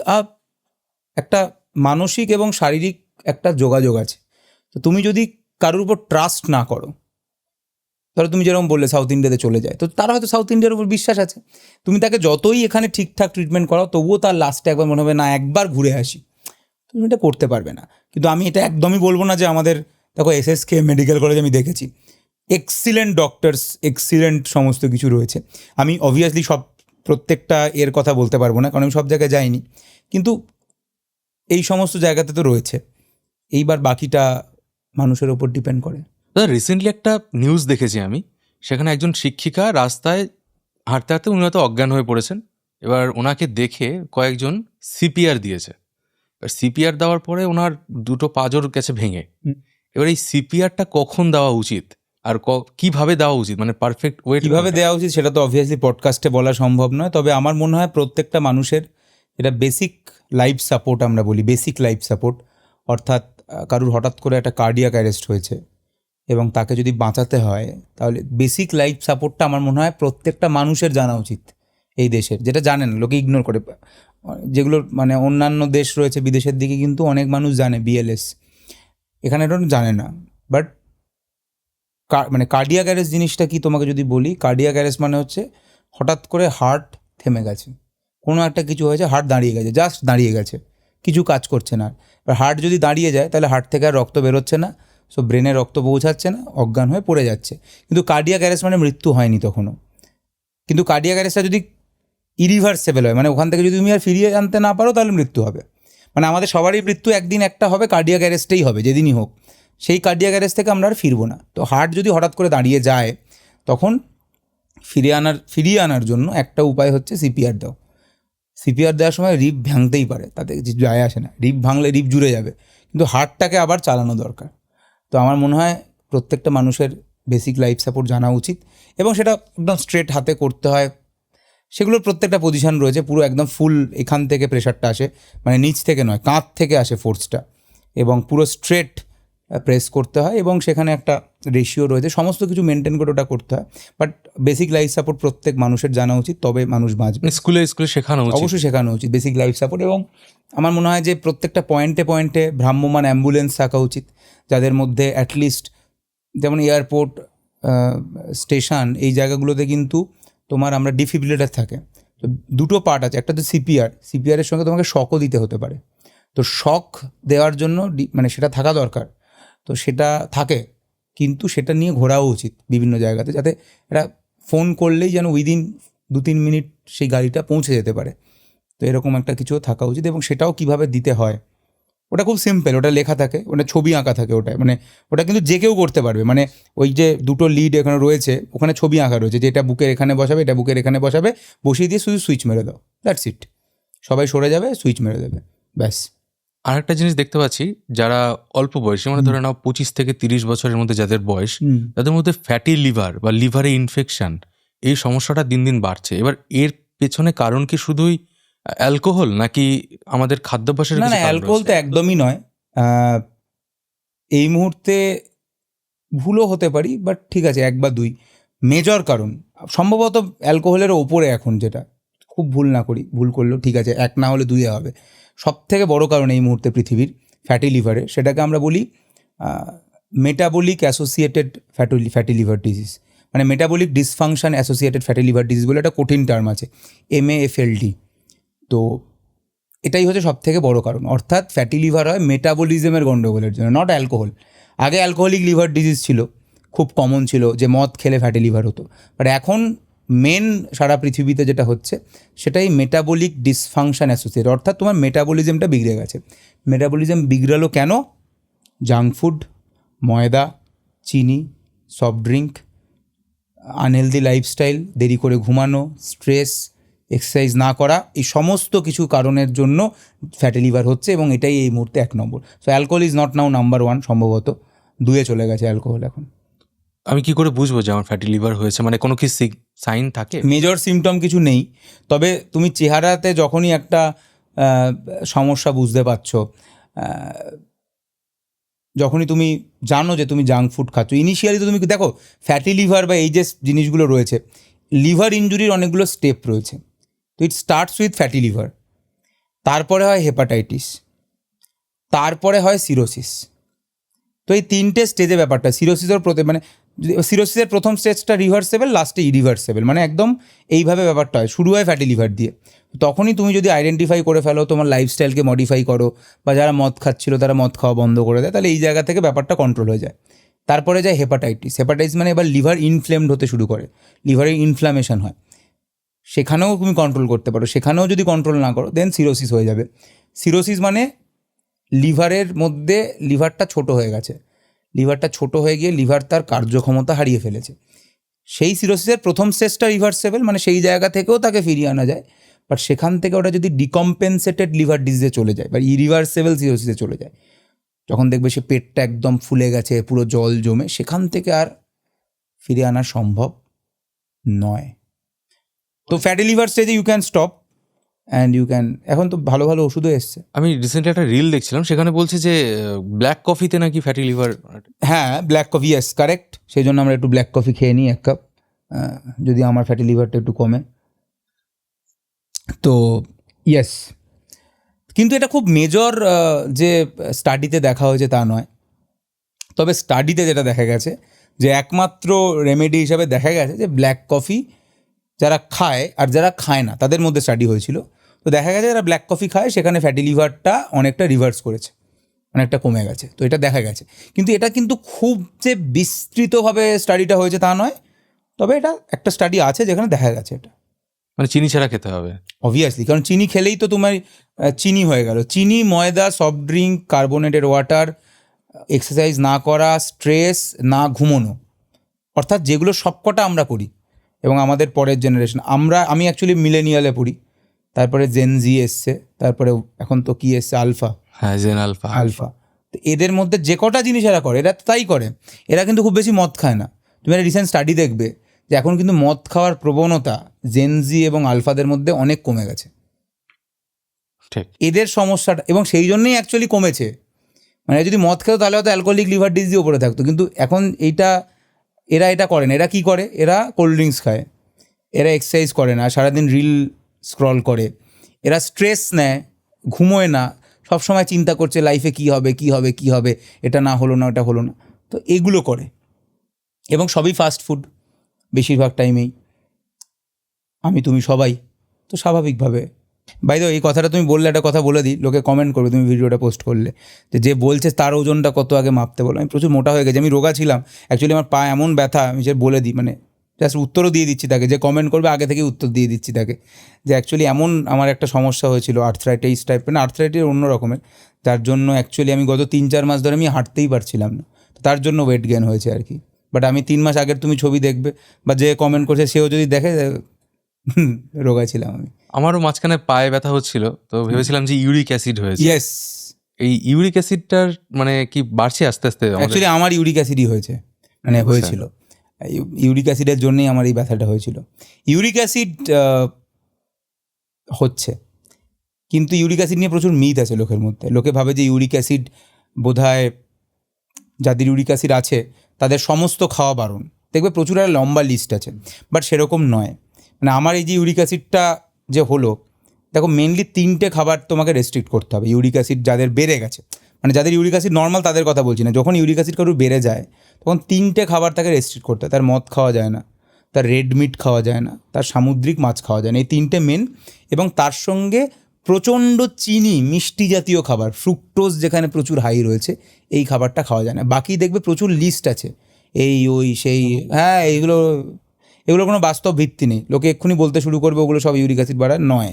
একটা মানসিক এবং শারীরিক একটা যোগাযোগ আছে। তো তুমি যদি কারোর উপর ট্রাস্ট না করো, ধরো তুমি যেরকম বললে সাউথ ইন্ডিয়াতে চলে যায়, তো তারা হয়তো সাউথ ইন্ডিয়ার উপর বিশ্বাস আছে, তুমি তাকে যতই এখানে ঠিকঠাক ট্রিটমেন্ট করাও তবুও তার লাস্টে একবার মনে হবে না একবার ঘুরে আসি, তুমি এটা করতে পারবে না। কিন্তু আমি এটা একদমই বলবো না যে আমাদের, দেখো SSK মেডিকেল কলেজ আমি দেখেছি, এক্সিলেন্ট ডক্টরস, এক্সিলেন্ট সমস্ত কিছু রয়েছে। আমি অবভিয়াসলি প্রত্যেকটা এর কথা বলতে পারবো না, কারণ আমি সব জায়গায় যাইনি, কিন্তু এই সমস্ত জায়গাতে তো রয়েছে। এইবার বাকিটা মানুষের ওপর ডিপেন্ড করে। দাদা, রিসেন্টলি একটা নিউজ দেখেছি আমি, সেখানে একজন শিক্ষিকা রাস্তায় হাঁটতে হাঁটতে উনি হয়তো অজ্ঞান হয়ে পড়েছেন। এবার ওনাকে দেখে কয়েকজন CPR দিয়েছে। এবার CPR দেওয়ার পরে ওনার দুটো পাঁজর গেছে ভেঙে। এবার এই CPRটা কখন দেওয়া উচিত আর কিভাবে দেওয়া উচিত, মানে পারফেক্ট ওয়ে কীভাবে দেওয়া উচিত সেটা তো অবভিয়াসলি পডকাস্টে বলা সম্ভব নয়। তবে আমার মনে হয় প্রত্যেকটা মানুষের এটা বেসিক লাইফ সাপোর্ট, আমরা বলি বেসিক লাইফ সাপোর্ট, অর্থাৎ কারুর হঠাৎ করে একটা কার্ডিয়াক অ্যারেস্ট হয়েছে এবং তাকে যদি বাঁচাতে হয়, তাহলে বেসিক লাইফ সাপোর্টটা আমার মনে হয় প্রত্যেকটা মানুষের জানা উচিত এই দেশের, যেটা জানেন লোকে ইগনোর করে। যেগুলো মানে অন্যান্য দেশ রয়েছে বিদেশের দিকে কিন্তু অনেক মানুষ জানে BLS, এখানে এটা জানে না। বাট মানে কার্ডিয়াক অ্যারেস্ট জিনিসটা কি তোমাকে যদি বলি, কার্ডিয়াক অ্যারেস্ট মানে হচ্ছে হঠাৎ করে হার্ট থেমে গেছে, কোনো একটা কিছু হয়েছে, হার্ট দাঁড়িয়ে গেছে, জাস্ট দাঁড়িয়ে গেছে, কিছু কাজ করছে না। এবার হার্ট যদি দাঁড়িয়ে যায় তাহলে হার্ট থেকে আর রক্ত বেরোচ্ছে না, সো ব্রেনে রক্ত পৌঁছাচ্ছে না, অজ্ঞান হয়ে পড়ে যাচ্ছে। কিন্তু কার্ডিয়াক অ্যারেস্ট মানে মৃত্যু হয়নি তখনও। কিন্তু কার্ডিয়াক অ্যারেস্টটা যদি ইরিভার্সেবল হয়, মানে ওখান থেকে যদি তুমি আর ফিরিয়ে আনতে না পারো তাহলে মৃত্যু হবে। মানে আমাদের সবারই মৃত্যু একদিন একটা হবে, কার্ডিয়াক অ্যারেস্টেই হবে যেদিনই হোক, সেই কার্ডিয়াক অ্যারেস্ট থেকে আমরা আর ফিরবো না। তো হার্ট যদি হঠাৎ করে দাঁড়িয়ে যায় তখন ফিরিয়ে আনার জন্য একটা উপায় হচ্ছে CPR দাও। CPR দেওয়ার সময় রিব ভাঙতেই পারে, তাতে কিছু যায় আসে না, রিব ভাঙলে রিব জুড়ে যাবে, কিন্তু হার্টটাকে আবার চালানো দরকার। তো আমার মনে হয় প্রত্যেকটা মানুষের বেসিক লাইফ সাপোর্ট জানা উচিত, এবং সেটা একদম স্ট্রেট হাতে করতে হয়। সেগুলোর প্রত্যেকটা পজিশন রয়েছে, পুরো একদম ফুল এখান থেকে প্রেশারটা আসে, মানে নিচ থেকে নয়, কাঁধ থেকে আসে ফোর্সটা, এবং পুরো স্ট্রেট প্রেস করতে হয়, এবং সেখানে একটা রেশিও রয়েছে, সমস্ত কিছু মেনটেন করে ওটা করতে হয়। বাট বেসিক লাইফ সাপোর্ট প্রত্যেক মানুষের জানা উচিত, তবে মানুষ বাঁচবে। স্কুলে শেখানো উচিত। অবশ্যই শেখানো উচিত বেসিক লাইফ সাপোর্ট, এবং আমার মনে হয় যে প্রত্যেকটা পয়েন্টে ভ্রাম্যমান অ্যাম্বুলেন্স থাকা উচিত, যাদের মধ্যে অ্যাটলিস্ট, যেমন এয়ারপোর্ট, স্টেশন, এই জায়গাগুলোতে কিন্তু তোমার আমরা ডিফিব্রিলেটর থাকে। তো দুটো পার্ট আছে, একটা তো সিপিআরের সঙ্গে তোমাকে শকও দিতে হতে পারে। তো শক দেওয়ার জন্য মানে সেটা থাকা দরকার, তো সেটা থাকে, কিন্তু সেটা নিয়ে ঘোরাও উচিত বিভিন্ন জায়গাতে, যাতে এটা ফোন করলেই যেন উইদিন 2-3 মিনিট সেই গাড়িটা পৌঁছে যেতে পারে। তো এরকম একটা কিছু থাকা উচিত, এবং সেটাও কিভাবে দিতে হয় ওটা খুব সিম্পল, ওটা লেখা থাকে, ওটা ছবি আঁকা থাকে, মানে ওটা কিন্তু যে কেউ করতে পারবে। মানে ওই যে দুটো লিড এখানে রয়েছে, ওখানে ছবি আঁকা রয়েছে, যে এটা বুকের এখানে বসাবে, এটা বুকের এখানে বসাবে, বসিয়ে দিয়ে শুধু সুইচ মেরে দাও, দ্যাটস ইট, সবাই সরে যাবে, সুইচ মেরে দেবে, ব্যাস। আর একটা জিনিস দেখতে পাচ্ছি, যারা অল্প বয়সী, মানে ধরে নাও 25 থেকে 30 বছরের মধ্যে যাদের বয়স, তাদের মধ্যে ফ্যাটি লিভার বা লিভারে ইনফেকশন, এই সমস্যাটা দিন দিন বাড়ছে। এবার এর পেছনে কারণ কি শুধুই অ্যালকোহল, নাকি আমাদের খাদ্যাভ্যাসের? না, অ্যালকোহল তো একদমই নয়, এই মুহূর্তে ভুলও হতে পারি, বাট ঠিক আছে 1 বা 2 মেজর কারণ সম্ভবত অ্যালকোহলের ওপরে এখন, যেটা খুব ভুল করলেও ঠিক আছে, 1 না হলে 2 হবে। সব থেকে বড় কারণ এই মুহূর্তে পৃথিবীর ফ্যাটি লিভারে, সেটাকে আমরা বলি metabolic associated fatty liver disease, মানে metabolic dysfunction associated fatty liver disease বলে একটা কঠিন টার্ম আছে, MAFLD। তো এটাই হচ্ছে সব থেকে বড় কারণ, অর্থাৎ ফ্যাটি লিভার হয় মেটাবলিজমের গণ্ডগোলের জন্য, নট অ্যালকোহল। আগে অ্যালকোহলিক লিভার ডিজিজ ছিল, খুব কমন ছিল যে মদ খেলে ফ্যাটি লিভার হতো, বাট এখন মেন সারা পৃথিবীতে যেটা হচ্ছে সেটাই মেটাবলিক ডিসফাংশন অ্যাসোসিয়েট, অর্থাৎ তোমার মেটাবলিজমটা বিগড়ে গেছে। মেটাবলিজম বিগড়ালো কেন? জাঙ্ক ফুড, ময়দা, চিনি, সফট ড্রিঙ্ক, আনহেলদি লাইফস্টাইল, দেরি করে ঘুমানো, স্ট্রেস, এক্সারসাইজ না করা, এই সমস্ত কিছু কারণের জন্য ফ্যাটি লিভার হচ্ছে, এবং এটাই এই মুহূর্তে 1 নম্বর। So alcohol is not now number 1, সম্ভবত 2-এ চলে গেছে অ্যালকোহল এখন। আমি কি করে বুঝবো যে আমার ফ্যাটি লিভার হয়েছে? মানে কোনো কি সাইন থাকে? মেজর সিমটম কিছু নেই, তবে তুমি চেহারাতে যখনই একটা সমস্যা বুঝতে পারছো, যখনই তুমি জানো যে তুমি জাঙ্ক ফুড খাচ্ছ, ইনিশিয়ালি তো তুমি দেখো ফ্যাটি লিভার বা এই যে জিনিসগুলো রয়েছে, লিভার ইনজুরির অনেকগুলো স্টেপ রয়েছে। তো it starts with fatty liver, তারপরে হয় হেপাটাইটিস, তারপরে হয় সিরোসিস। তো এই 3টে স্টেজে ব্যাপারটা, সিরোসিসের প্রথম স্টেজটা রিভার্সেবল, লাস্টে ইরিভার্সেবল, মানে একদম এইভাবে ব্যাপারটা হয়, শুরু হয় ফ্যাটি লিভার দিয়ে। তখনই তুমি যদি আইডেন্টিফাই করে ফেলো, তোমার লাইফস্টাইলকে মডিফাই করো, বা যারা মদ খাচ্ছিল তারা মদ খাওয়া বন্ধ করে দেয়, তাহলে এই জায়গা থেকে ব্যাপারটা কন্ট্রোল হয়ে যায়। তারপরে যায় হেপাটাইটিস মানে এবার লিভার ইনফ্লেমড হতে শুরু করে, লিভারে ইনফ্লামেশন হয়, সেখানেও তুমি কন্ট্রোল করতে পারো। সেখানেও যদি কন্ট্রোল না করো, দেন সিরোসিস হয়ে যাবে। সিরোসিস মানে লিভারের মধ্যে লিভারটা ছোট হয়ে গেছে, লিভারটা ছোট হয়ে গিয়ে লিভার তার কার্যক্ষমতা হারিয়ে ফেলেছে। সেই সিরোসিসের প্রথম স্টেজটা রিভার্সেবল, মানে সেই জায়গা থেকেও তাকে ফিরিয়ে আনা যায়, বাট সেখান থেকে ওটা যদি ডিকম্পেনসেটেড লিভার ডিজিজে চলে যায় বা ইরিভার্সেবল সিরোসিসে চলে যায়, যখন দেখবে সে পেটটা একদম ফুলে গেছে, পুরো জল জমে, সেখান থেকে আর ফিরে আনা সম্ভব নয়। তো ফ্যাটি লিভার স্টেজে you can stop, and you can, এখন তো ভালো ভালো ওষুধও এসছে। আমি রিসেন্টলি একটা রিল দেখছিলাম, সেখানে বলছে যে ব্ল্যাক কফিতে নাকি ফ্যাটি লিভার। হ্যাঁ, ব্ল্যাক কফি, ইয়েস কারেক্ট, সেই জন্য আমরা একটু ব্ল্যাক কফি খেয়ে নিই 1 কাপ, যদি আমার ফ্যাটি লিভারটা একটু কমে। তো ইয়েস, কিন্তু এটা খুব মেজর যে স্টাডিতে দেখা হয়েছে তা নয়। তবে স্টাডিতে যেটা দেখা গেছে যে একমাত্র রেমেডি হিসাবে দেখা গেছে যে ব্ল্যাক কফি যারা খায় আর যারা খায় না তাদের মধ্যে স্টাডি হয়েছিল। তো দেখা গেছে যারা ব্ল্যাক কফি খায় সেখানে ফ্যাটি লিভারটা অনেকটা রিভার্স করেছে, অনেকটা কমে গেছে। তো এটা দেখা গেছে, কিন্তু এটা কিন্তু খুব যে বিস্তৃতভাবে স্টাডিটা হয়েছে তা নয়। তবে এটা একটা স্টাডি আছে যেখানে দেখা গেছে এটা। মানে চিনি ছাড়া খেতে হবে অবভিয়াসলি, কারণ চিনি খেলেই তো তোমার চিনি হয়ে গেল। চিনি, ময়দা, soft drink, carbonated water, exercise না করা, স্ট্রেস, না ঘুমোনো, অর্থাৎ যেগুলো সবকটা আমরা করি এবং আমাদের পরের জেনারেশন, আমি অ্যাকচুয়ালি মিলেনিয়ালে পড়ি, তারপরে জেনজি এসছে, তারপরে এখন তো কি এসছে, আলফা। হ্যাঁ, জেন আলফা। তো এদের মধ্যে যে কটা জিনিস এরা করে এরা তাই করে। এরা কিন্তু খুব বেশি মদ খায় না। তুমি একটা রিসেন্ট স্টাডি দেখবে যে এখন কিন্তু মদ খাওয়ার প্রবণতা জেনজি এবং আলফাদের মধ্যে অনেক কমে গেছে। ঠিক। এদের সমস্যাটা, এবং সেই জন্যই অ্যাকচুয়ালি কমেছে। মানে যদি মদ খেতো তাহলে হয়তো অ্যালকোহলিক লিভার ডিজিজ ওপরে থাকতো, কিন্তু এখন এরা এটা করে না। এরা কী করে, এরা কোল্ড ড্রিঙ্কস খায়, এরা এক্সারসাইজ করে না, সারাদিন রিল স্ক্রল করে, এরা স্ট্রেস নেয়, ঘুমোয় না, সবসময় চিন্তা করছে লাইফে কী হবে কী হবে কী হবে, এটা না হলো না ওটা হলো না। তো এগুলো করে, এবং সবই ফাস্ট ফুড বেশিরভাগ টাইমেই, আমি তুমি সবাই। তো স্বাভাবিকভাবে বাই দ্য ওয়ে, এই কথাটা তুমি বললে, একটা কথা বলে দিই, লোকে কমেন্ট করবে তুমি ভিডিওটা পোস্ট করলে, যে বলছে তার ওজনটা কত আগে মাপতে বলো। আমি প্রচুর মোটা হয়ে গেছি, আমি রোগা ছিলাম অ্যাকচুয়ালি, আমার পা এমন ব্যথা, আমি যে বলে দিই, মানে জাস্ট উত্তরও দিয়ে দিচ্ছি তাকে, যে কমেন্ট করবে আগে থেকে উত্তর দিয়ে দিচ্ছি তাকে, যে অ্যাকচুয়ালি এমন আমার একটা সমস্যা হয়েছিল, আর্থ্রাইটিস টাইপের, না আর্থ্রাইটিস অন্য রকমের, যার জন্য অ্যাকচুয়ালি আমি গত 3-4 মাস ধরে আমি হাঁটতেই পারছিলাম না। তো তার জন্য ওয়েট গেইন হয়েছে আর কি। বাট আমি 3 মাস আগের তুমি ছবি দেখবে, বা যে কমেন্ট করছে সেও যদি দেখে, রোগা ছিলাম আমি। আমারও মাঝখানে পায়ে ব্যথা হচ্ছিল, তো ভেবেছিলাম যে ইউরিক অ্যাসিড হয়েছে। ইয়েস, এই ইউরিক অ্যাসিডটার মানে কি বাড়ছে আস্তে আস্তে? অ্যাকচুয়ালি আমার ইউরিক অ্যাসিডই হয়েছে, মানে হয়েছিল ইউরিক অ্যাসিডের জন্যই আমার এই ব্যথাটা হয়েছিল। ইউরিক অ্যাসিড হচ্ছে, কিন্তু ইউরিক অ্যাসিড নিয়ে প্রচুর মিথ আছে লোকের মধ্যে। লোকে ভাবে যে ইউরিক অ্যাসিড বোধহয়, যাদের ইউরিক অ্যাসিড আছে তাদের সমস্ত খাওয়া বারণ। দেখবে প্রচুর একটা লম্বা লিস্ট আছে, বাট সেরকম নয়। মানে আমার এই যে ইউরিক অ্যাসিডটা যে হলো, দেখো মেনলি 3টে খাবার তোমাকে রেস্ট্রিক্ট করতে হবে। ইউরিক অ্যাসিড যাদের বেড়ে গেছে, মানে যাদের ইউরিক অ্যাসিড নর্মাল তাদের কথা বলছি না, যখন ইউরিক অ্যাসিড কারোর বেড়ে যায় তখন 3টে খাবার তাকে রেস্ট্রিক্ট করতে হয়। তার মদ খাওয়া যায় না, তার রেড মিট খাওয়া যায় না, তার সামুদ্রিক মাছ খাওয়া যায় না, এই 3টে মেন। এবং তার সঙ্গে প্রচণ্ড চিনি, মিষ্টি জাতীয় খাবার, ফ্রুক্টোজ যেখানে প্রচুর হাই রয়েছে, এই খাবারটা খাওয়া যায় না। বাকি দেখবে প্রচুর লিস্ট আছে, এই ওই সেই, হ্যাঁ এগুলো কোনো বাস্তব ভিত্তি নেই। লোকে এক্ষুনি বলতে শুরু করবে ওগুলো সব ইউরিক অ্যাসিড বাড়ায়, নয়।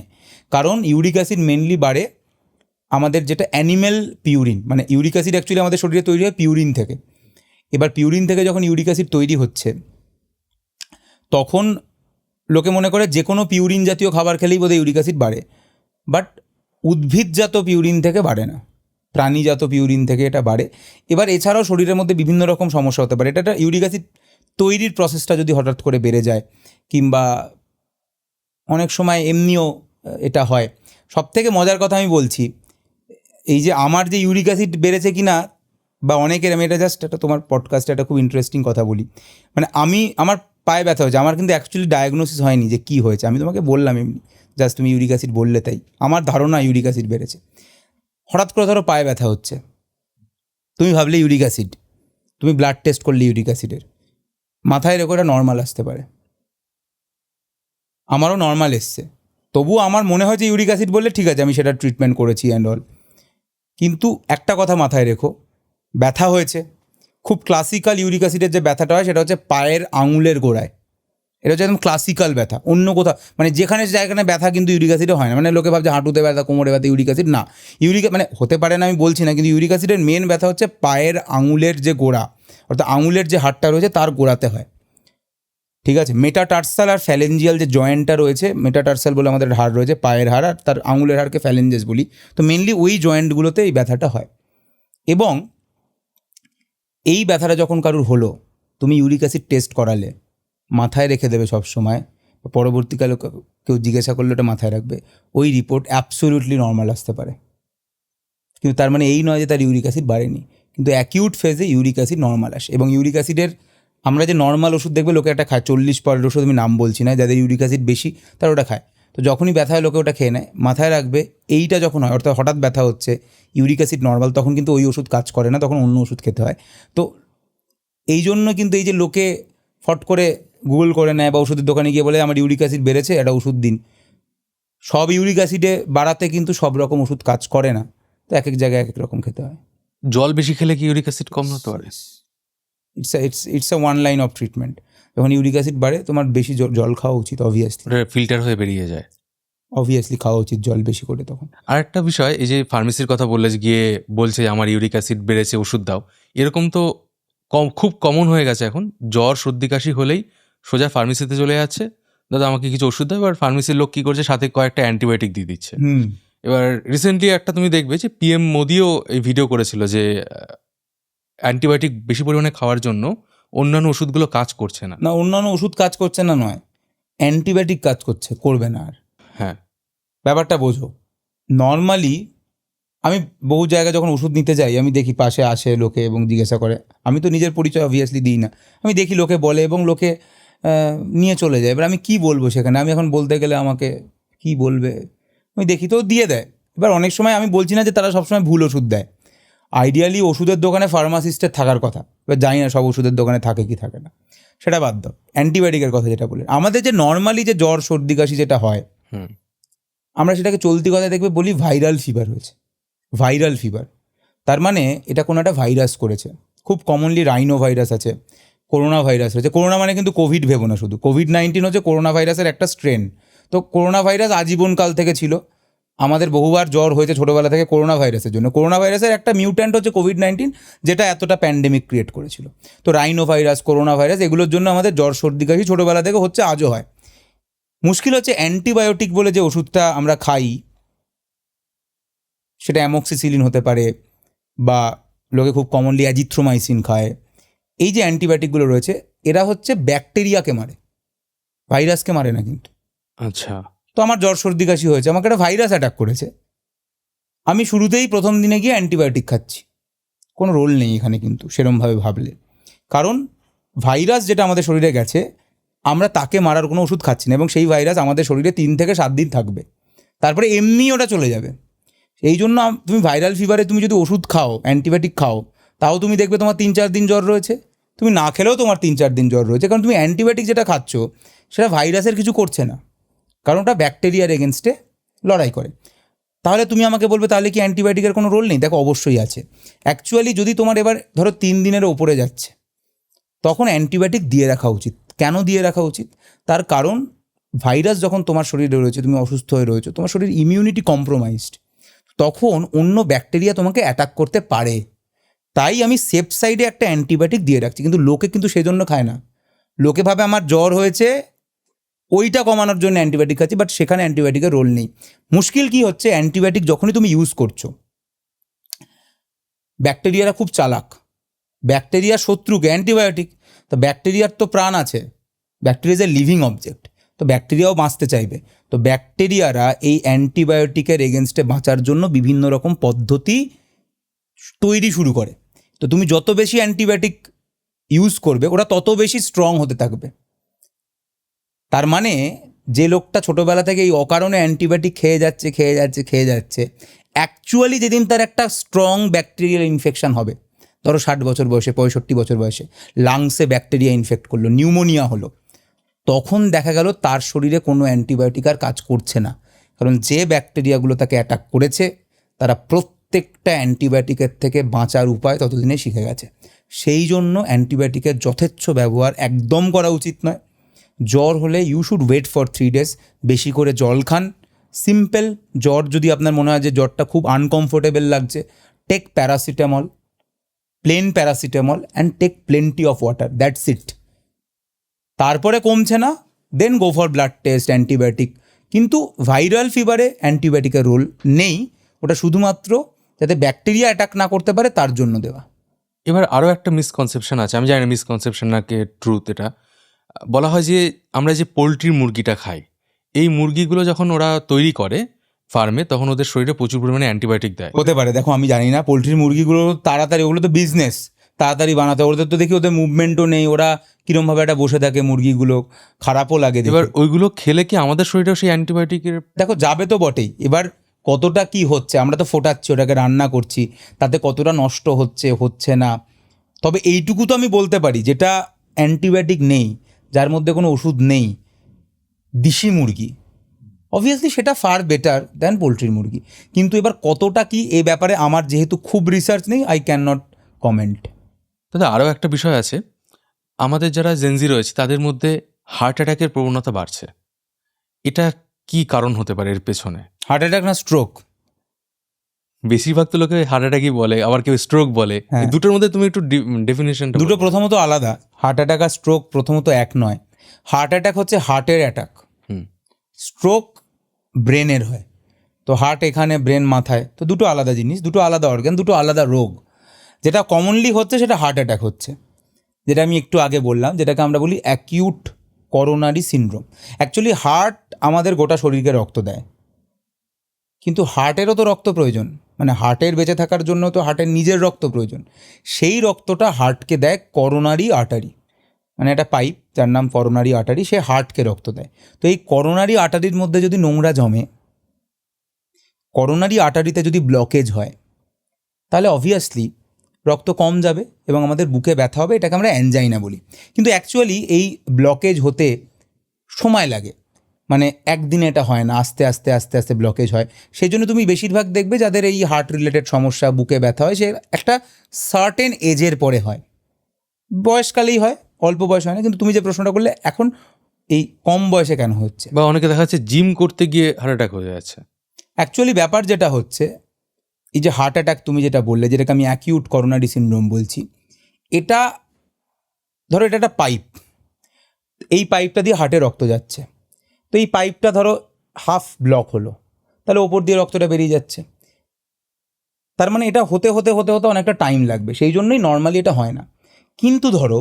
কারণ ইউরিক অ্যাসিড মেনলি বাড়ে আমাদের যেটা অ্যানিম্যাল পিউরিন, মানে ইউরিক অ্যাসিড অ্যাকচুয়ালি আমাদের শরীরে তৈরি হয় পিউরিন থেকে। এবার পিউরিন থেকে যখন ইউরিক অ্যাসিড তৈরি হচ্ছে, তখন লোকে মনে করে যে কোনো পিউরিন জাতীয় খাবার খেলেই বোধহয় ইউরিক অ্যাসিড বাড়ে, বাট উদ্ভিদজাত পিউরিন থেকে বাড়ে না, প্রাণীজাত পিউরিন থেকে এটা বাড়ে। এবার এছাড়াও শরীরের মধ্যে বিভিন্ন রকম সমস্যা হতে পারে। এটা ইউরিক অ্যাসিড তৈরির প্রসেসটা যদি হঠাৎ করে বেড়ে যায়, কিংবা অনেক সময় এমনিও এটা হয়। সবথেকে মজার কথা আমি বলছি, এই যে আমার যে ইউরিক অ্যাসিড বেড়েছে কি না, বা অনেকের, আমি এটা জাস্ট একটা তোমার পডকাস্টে একটা খুব ইন্টারেস্টিং কথা বলি। মানে আমার পায়ে ব্যথা হয়েছে, আমার কিন্তু অ্যাকচুয়ালি ডায়াগনোসিস হয়নি যে কী হয়েছে, আমি তোমাকে বললাম এমনি, জাস্ট তুমি ইউরিক অ্যাসিড বললে তাই আমার ধারণা ইউরিক অ্যাসিড বেড়েছে। হঠাৎ করে ধরো পায়ে ব্যথা হচ্ছে, তুমি ভাবলে ইউরিক অ্যাসিড, তুমি ব্লাড টেস্ট করলে ইউরিক অ্যাসিডের, মাথায় রেখো এটা নর্মাল আসতে পারে। আমারও নর্মাল এসছে, তবুও আমার মনে হয় যে ইউরিক অ্যাসিড বললে ঠিক আছে, আমি সেটা ট্রিটমেন্ট করেছি অ্যান্ড অল। কিন্তু একটা কথা মাথায় রেখো, ব্যথা হয়েছে, খুব ক্লাসিক্যাল ইউরিক অ্যাসিডের যে ব্যথাটা হয় সেটা হচ্ছে পায়ের আঙুলের গোড়ায়। এটা হচ্ছে একদম ক্লাসিক্যাল ব্যথা। অন্য কোথাও, মানে যেখানে জায়গায় ব্যথা কিন্তু ইউরিক অ্যাসিডে হয় না। মানে লোকে ভাবছে হাঁটুতে ব্যথা, কোমরে ব্যথা, ইউরিক অ্যাসিড না। মানে হতে পারে না আমি বলছি না, কিন্তু ইউরিক অ্যাসিডের মেন ব্যথা হচ্ছে পায়ের আঙুলের যে গোড়া, অর্থাৎ আঙুলের যে হাড়টা রয়েছে তার গোড়াতে হয়। ঠিক আছে, মেটাটার্সাল আর ফ্যালেঞ্জিয়াল যে জয়েন্টটা রয়েছে, মেটাটার্সাল বলে আমাদের হাড় রয়েছে, পায়ের হাড়, আর তার আঙুলের হাড়কে ফ্যালেঞ্জেস বলি। তো মেনলি ওই জয়েন্টগুলোতে এই ব্যথাটা হয়। এবং এই ব্যথাটা যখন কারুর হলো, তুমি ইউরিক অ্যাসিড টেস্ট করালে মাথায় রেখে দেবে সব সময়, পরবর্তীকালে কেউ জিজ্ঞাসা করলে ওটা মাথায় রাখবে, ওই রিপোর্ট অ্যাবসোলিউটলি নর্মাল আসতে পারে। কিন্তু তার মানে এই নয় যে তার ইউরিক অ্যাসিড বাড়েনি, কিন্তু অ্যাকিউট ফেজে ইউরিক অ্যাসিড নর্মাল আসে। এবং ইউরিক অ্যাসিডের আমরা যে নর্মাল ওষুধ দেখবে লোকে একটা খায় 40 ওষুধ, আমি নাম বলছি না, যাদের ইউরিক অ্যাসিড বেশি তারা ওটা খায়। তো যখনই ব্যথা হয় লোকে ওটা খেয়ে নেয়। মাথায় রাখবে এইটা যখন হয়, অর্থাৎ হঠাৎ ব্যথা হচ্ছে, ইউরিক অ্যাসিড নর্মাল, তখন কিন্তু ওই ওষুধ কাজ করে না, তখন অন্য ওষুধ খেতে হয়। তো এই জন্য কিন্তু এই যে লোকে ফট করে গুগল করে নেয় বা ওষুধের দোকানে গিয়ে বলে আমার ইউরিক অ্যাসিড বেড়েছে, একটা ওষুধ দিন, সব ইউরিক অ্যাসিডে বাড়াতে কিন্তু সব রকম ওষুধ কাজ করে না। তো এক এক জায়গায় এক এক রকম খেতে হয়। জল বেশি খেলে কি ইউরিক অ্যাসিড কম হতে পারে? It's a one line of treatment. যখন ইউরিক অ্যাসিড বাড়ে তোমার বেশি জল খাওয়া উচিত, ফিল্টার হয়ে বেরিয়ে যায়। অবভিয়াসলি খাওয়া উচিত জল বেশি করে তখন। আরেকটা বিষয়, এই যে ফার্মেসির কথা বললে যে গিয়ে বলছে আমার ইউরিক অ্যাসিড বেড়েছে ওষুধ দাও, এরকম তো খুব কমন হয়ে গেছে এখন। জ্বর সর্দি কাশি হলেই সোজা ফার্মেসিতে চলে যাচ্ছে, দাদা আমাকে কিছু ওষুধ দাও। এবার ফার্মেসির লোক কী করছে, সাথে কয়েকটা অ্যান্টিবায়োটিক দিয়ে দিচ্ছে। এবার রিসেন্টলি একটা তুমি দেখবে যে পিএম মোদিও এই ভিডিও করেছিল যে অ্যান্টিবায়োটিক বেশি পরিমাণে খাওয়ার জন্য অন্যান্য ওষুধগুলো কাজ করছে না। না, অন্যান্য ওষুধ কাজ করছে না নয়, অ্যান্টিবায়োটিক কাজ করছে, করবে না আর। হ্যাঁ, ব্যাপারটা বোঝো। নর্মালি আমি বহু জায়গায় যখন ওষুধ নিতে যাই, আমি দেখি পাশে আসে লোকে এবং জিজ্ঞাসা করে। আমি তো নিজের পরিচয় অবভিয়াসলি দিই না, আমি দেখি লোকে বলে এবং লোকে নিয়ে চলে যায়। এবার আমি কি বলবো সেখানে? আমি এখন বলতে গেলে আমাকে কি বলবে, আমি দেখি তো দিয়ে দেয়। এবার অনেক সময় আমি বলছি না যে তারা সবসময় ভুল ওষুধ দেয়। আইডিয়ালি ওষুধের দোকানে ফার্মাসিস্টের থাকার কথা, এবার জানি না সব ওষুধের দোকানে থাকে কি থাকে না, সেটা বাদ দাও। অ্যান্টিবায়োটিকের কথা যেটা বলে, আমাদের যে নর্মালি যে জ্বর সর্দি কাশি যেটা হয়, আমরা সেটাকে চলতি কথায় দেখবে বলি ভাইরাল ফিভার হয়েছে। ভাইরাল ফিভার তার মানে এটা কোনো একটা ভাইরাস করেছে। খুব কমনলি রাইনো ভাইরাস আছে, করোনা ভাইরাস হয়েছে। করোনা মানে কিন্তু কোভিড ভেবো না, শুধু কোভিড-19 হচ্ছে করোনা ভাইরাসের একটা স্ট্রেন। তো করোনা ভাইরাস আজীবনকাল থেকে ছিল, আমাদের বহুবার জ্বর হয়েছে ছোটোবেলা থেকে করোনা ভাইরাসের জন্য। করোনা ভাইরাসের একটা মিউট্যান্ট হচ্ছে কোভিড-19, যেটা এতটা প্যান্ডেমিক ক্রিয়েট করেছিল। তো রাইনো ভাইরাস, করোনা ভাইরাস, এগুলোর জন্য আমাদের জ্বর সর্দি কাশি ছোটোবেলা থেকে হচ্ছে, আজও হয়। মুশকিল হচ্ছে অ্যান্টিবায়োটিক বলে যে ওষুধটা আমরা খাই, সেটা অ্যামক্সিসিলিন হতে পারে বা লোকে খুব কমনলি অ্যাজিথ্রোমাইসিন খায়। এই যে অ্যান্টিবায়োটিকগুলো রয়েছে, এরা হচ্ছে ব্যাকটেরিয়াকে মারে, ভাইরাসকে মারে না কিন্তু। আচ্ছা, তো আমার জ্বর সর্দি কাশি হয়েছে, আমাকে একটা ভাইরাস অ্যাটাক করেছে, আমি শুরুতেই প্রথম দিনে গিয়ে অ্যান্টিবায়োটিক খাচ্ছি, কোনো রোল নেই এখানে কিন্তু সেরমভাবে ভাবলে। কারণ ভাইরাস যেটা আমাদের শরীরে গেছে, আমরা তাকে মারার কোনো ওষুধ খাচ্ছি না, এবং সেই ভাইরাস আমাদের শরীরে 3 থেকে 7 দিন থাকবে, তারপরে এমনি ওটা চলে যাবে। এই জন্য তুমি ভাইরাল ফিভারে তুমি যদি ওষুধ খাও, অ্যান্টিবায়োটিক খাও, তাও তুমি দেখবে তোমার 3-4 দিন জ্বর রয়েছে। তুমি না খেলেও তোমার 3-4 দিন জ্বর রয়েছে, কারণ তুমি অ্যান্টিবায়োটিক যেটা খাচ্ছ সেটা ভাইরাসের কিছু করছে না, কারণ ওটা ব্যাকটেরিয়ার এগেনস্টে লড়াই করে। তাহলে তুমি আমাকে বলবে তাহলে কি অ্যান্টিবায়োটিকের কোনো রোল নেই? দেখো, অবশ্যই আছে। অ্যাকচুয়ালি যদি তোমার এবার ধরো 3 দিনের ওপরে যাচ্ছে, তখন অ্যান্টিবায়োটিক দিয়ে রাখা উচিত। কেন দিয়ে রাখা উচিত? তার কারণ ভাইরাস যখন তোমার শরীরে রয়েছে, তুমি অসুস্থ হয়ে রয়েছো, তোমার শরীর ইমিউনিটি কম্প্রোমাইজড, তখন অন্য ব্যাকটেরিয়া তোমাকে অ্যাটাক করতে পারে। তাই আমি সেফ সাইডে একটা অ্যান্টিবায়োটিক দিয়ে রাখছি। কিন্তু লোকে কিন্তু সেজন্য খায় না, লোকে ভাবে আমার জ্বর হয়েছে ওইটা কমানোর জন্য অ্যান্টিবায়োটিক খাচ্ছি, বাট সেখানে অ্যান্টিবায়োটিকের রোল নেই। মুশকিল কি হচ্ছে, অ্যান্টিবায়োটিক যখনই তুমি ইউজ করছো, ব্যাকটেরিয়ারা খুব চালাক, ব্যাকটেরিয়ার শত্রুকে অ্যান্টিবায়োটিক। তো ব্যাকটেরিয়ার তো প্রাণ আছে, bacteria is a living object, তো ব্যাকটেরিয়াও বাঁচতে চাইবে। তো ব্যাকটেরিয়ারা এই অ্যান্টিবায়োটিকের এগেনস্টে বাঁচার জন্য বিভিন্ন রকম পদ্ধতি তৈরি শুরু করে। তো তুমি যত বেশি অ্যান্টিবায়োটিক ইউজ করবে, ওরা তত বেশি স্ট্রং হতে থাকবে। তার মানে যে লোকটা ছোটোবেলা থেকে এই অকারণে অ্যান্টিবায়োটিক খেয়ে যাচ্ছে, অ্যাকচুয়ালি যেদিন তার একটা স্ট্রং ব্যাকটেরিয়াল ইনফেকশন হবে, ধরো 60 বছর বয়সে, 65 বছর বয়সে লাংসে ব্যাকটেরিয়া ইনফেক্ট করলো, নিউমোনিয়া হলো, তখন দেখা গেল তার শরীরে কোনো অ্যান্টিবায়োটিক আর কাজ করছে না। কারণ যে ব্যাকটেরিয়াগুলো তাকে অ্যাটাক করেছে, তারা প্রত্যেকটা অ্যান্টিবায়োটিকের থেকে বাঁচার উপায় ততদিনে শিখে গেছে। সেই জন্য অ্যান্টিবায়োটিকের যথেচ্ছ ব্যবহার একদম করা উচিত নয়। জ্বর হলে you should wait for 3 days, বেশি করে জল খান। সিম্পল জ্বর যদি আপনার মনে হয় যে জ্বরটা খুব আনকমফোর্টেবল লাগছে, take paracetamol, plain paracetamol and take plenty of water, that's it. তারপরে কমছে না, then go for blood test, antibiotic. কিন্তু ভাইরাল ফিভারে অ্যান্টিবায়োটিকের রোল নেই, ওটা শুধুমাত্র যাতে ব্যাকটেরিয়া অ্যাটাক না করতে পারে তার জন্য দেওয়া। এবার আরও একটা মিসকনসেপশন আছে, আমি জানি না মিসকনসেপশন নাকি ট্রুথ, এটা বলা হয় যে আমরা যে পোলট্রির মুরগিটা খাই, এই মুরগিগুলো যখন ওরা তৈরি করে ফার্মে, তখন ওদের শরীরে প্রচুর পরিমাণে অ্যান্টিবায়োটিক দেয়। হতে পারে, দেখো আমি জানি না, পোলট্রির মুরগিগুলো তাড়াতাড়ি, ওগুলো তো বিজনেস, তাড়াতাড়ি বানাতে হয়। ওদের তো দেখি ওদের মুভমেন্টও নেই, ওরা কিরমভাবে একটা বসে থাকে মুরগিগুলো, খারাপও লাগে দেখে। এবার ওইগুলো খেলে কি আমাদের শরীরেও সেই অ্যান্টিবায়োটিকের? দেখো যাবে তো বটেই, এবার কতটা কি হচ্ছে, আমরা তো ফোটাচ্ছি, ওটাকে রান্না করছি, তাতে কতটা নষ্ট হচ্ছে হচ্ছে না। তবে এইটুকু তো আমি বলতে পারি, যেটা অ্যান্টিবায়োটিক নেই, যার মধ্যে কোনো ওষুধ নেই, দেশি মুরগি, অবভিয়াসলি সেটা ফার বেটার দ্যান পোলট্রির মুরগি। কিন্তু এবার কতটা কি এই ব্যাপারে আমার যেহেতু খুব রিসার্চ নেই, আই ক্যান নট কমেন্ট। দাদা আরও একটা বিষয় আছে, আমাদের যারা জেনজি রয়েছে তাদের মধ্যে হার্ট অ্যাটাকের প্রবণতা বাড়ছে। এটা কি কারণ হতে পারে এর পেছনে? হার্ট অ্যাটাক না স্ট্রোক? বেশিরভাগ তো লোকে হার্ট অ্যাটাকই বলে, আবার কেউ স্ট্রোক বলে। হ্যাঁ। এই দুটোর মধ্যে তুমি একটু ডেফিনেশনটা দুটো প্রথমত আলাদা। হার্ট অ্যাটাক আর স্ট্রোক প্রথমত এক নয়। হার্ট অ্যাটাক হচ্ছে হার্টের অ্যাটাক, স্ট্রোক ব্রেনের হয়। তো হার্ট এখানে, ব্রেন মাথায়, তো দুটো আলাদা জিনিস, দুটো আলাদা অর্গান, দুটো আলাদা রোগ। যেটা কমনলি হচ্ছে সেটা হার্ট অ্যাটাক হচ্ছে, যেটা আমি একটু আগে বললাম, যেটাকে আমরা বলি acute coronary syndrome. Actually heart আমাদের গোটা শরীরকে রক্ত দেয়, কিন্তু হার্টেরও তো রক্ত প্রয়োজন, মানে হার্টের বেঁচে থাকার জন্য তো হার্টের নিজের রক্ত প্রয়োজন। সেই রক্তটা হার্টকে দেয় করোনারি আর্টারি, মানে একটা পাইপ যার নাম করোনারি আর্টারি, সে হার্টকে রক্ত দেয়। তো এই করোনারি আর্টারির মধ্যে যদি নোংরা জমে, করোনারি আর্টারিতে যদি ব্লকেজ হয়, তাহলে অবভিয়াসলি রক্ত কম যাবে এবং আমাদের বুকে ব্যথা হবে, এটাকে আমরা অ্যানজাইনা বলি। কিন্তু অ্যাকচুয়ালি এই ব্লকেজ হতে সময় লাগে, মানে একদিনে এটা হয় না, আস্তে আস্তে আস্তে আস্তে ব্লকেজ হয়। সেই জন্য তুমি বেশিরভাগ দেখবে যাদের এই হার্ট রিলেটেড সমস্যা, বুকে ব্যথা হয়, সে একটা সার্টেন এজের পরে হয়, বয়সকালেই হয়, অল্প বয়স হয় না। কিন্তু তুমি যে প্রশ্নটা করলে, এখন এই কম বয়সে কেন হচ্ছে, বা অনেকে দেখা যাচ্ছে জিম করতে গিয়ে হার্ট অ্যাটাক হয়ে যাচ্ছে। অ্যাকচুয়ালি ব্যাপার যেটা হচ্ছে, এই যে হার্ট অ্যাটাক তুমি যেটা বললে, যেটাকে আমি অ্যাকিউট করোনারি সিনড্রোম বলছি, এটা ধরো এটা একটা পাইপ, এই পাইপটা দিয়ে হার্টে রক্ত যাচ্ছে। তো এই পাইপটা ধরো হাফ ব্লক হলো, তাহলে ওপর দিয়ে রক্তটা বেরিয়ে যাচ্ছে। তার মানে এটা হতে হতে হতে হতে অনেকটা টাইম লাগবে, সেই জন্যই নর্মালি এটা হয় না। কিন্তু ধরো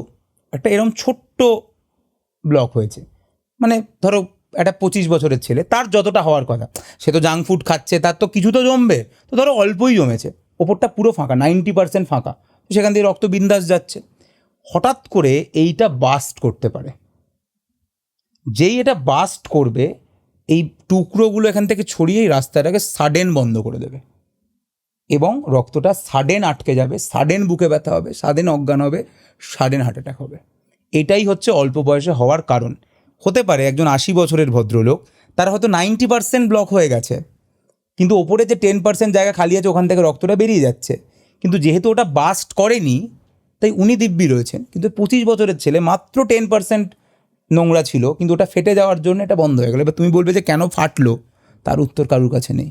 একটা এরকম ছোট্ট ব্লক হয়েছে, মানে ধরো একটা 25 বছরের ছেলে, তার যতটা হওয়ার কথা, সে তো জাঙ্ক ফুড খাচ্ছে, তার তো কিছু তো জমবে, তো ধরো অল্পই জমেছে, ওপরটা পুরো ফাঁকা, 90% ফাঁকা, সেখান দিয়ে রক্ত বিন্দাস যাচ্ছে। হঠাৎ করে এইটা বাস্ট করতে পারে, যেই এটা বাস্ট করবে, এই টুকরোগুলো এখান থেকে ছড়িয়ে এই রাস্তাটাকে সাডেন বন্ধ করে দেবে এবং রক্তটা সাডেন আটকে যাবে, সাডেন বুকে ব্যথা হবে, সাডেন অজ্ঞান হবে, সাডেন হার্ট অ্যাটাক হবে। এটাই হচ্ছে অল্প বয়সে হওয়ার কারণ। হতে পারে একজন 80 বছরের ভদ্রলোক, তার হয়তো 90% ব্লক হয়ে গেছে, কিন্তু ওপরে যে 10% জায়গা খালি আছে ওখান থেকে রক্তটা বেরিয়ে যাচ্ছে, কিন্তু যেহেতু ওটা বাস্ট করেনি তাই উনি দিব্যি রয়েছেন। কিন্তু 25 বছরের ছেলে, মাত্র 10% নোংরা ছিল, কিন্তু ওটা ফেটে যাওয়ার জন্য এটা বন্ধ হয়ে গেল। এবার তুমি বলবে যে কেন ফাটলো, তার উত্তর কারুর কাছে নেই।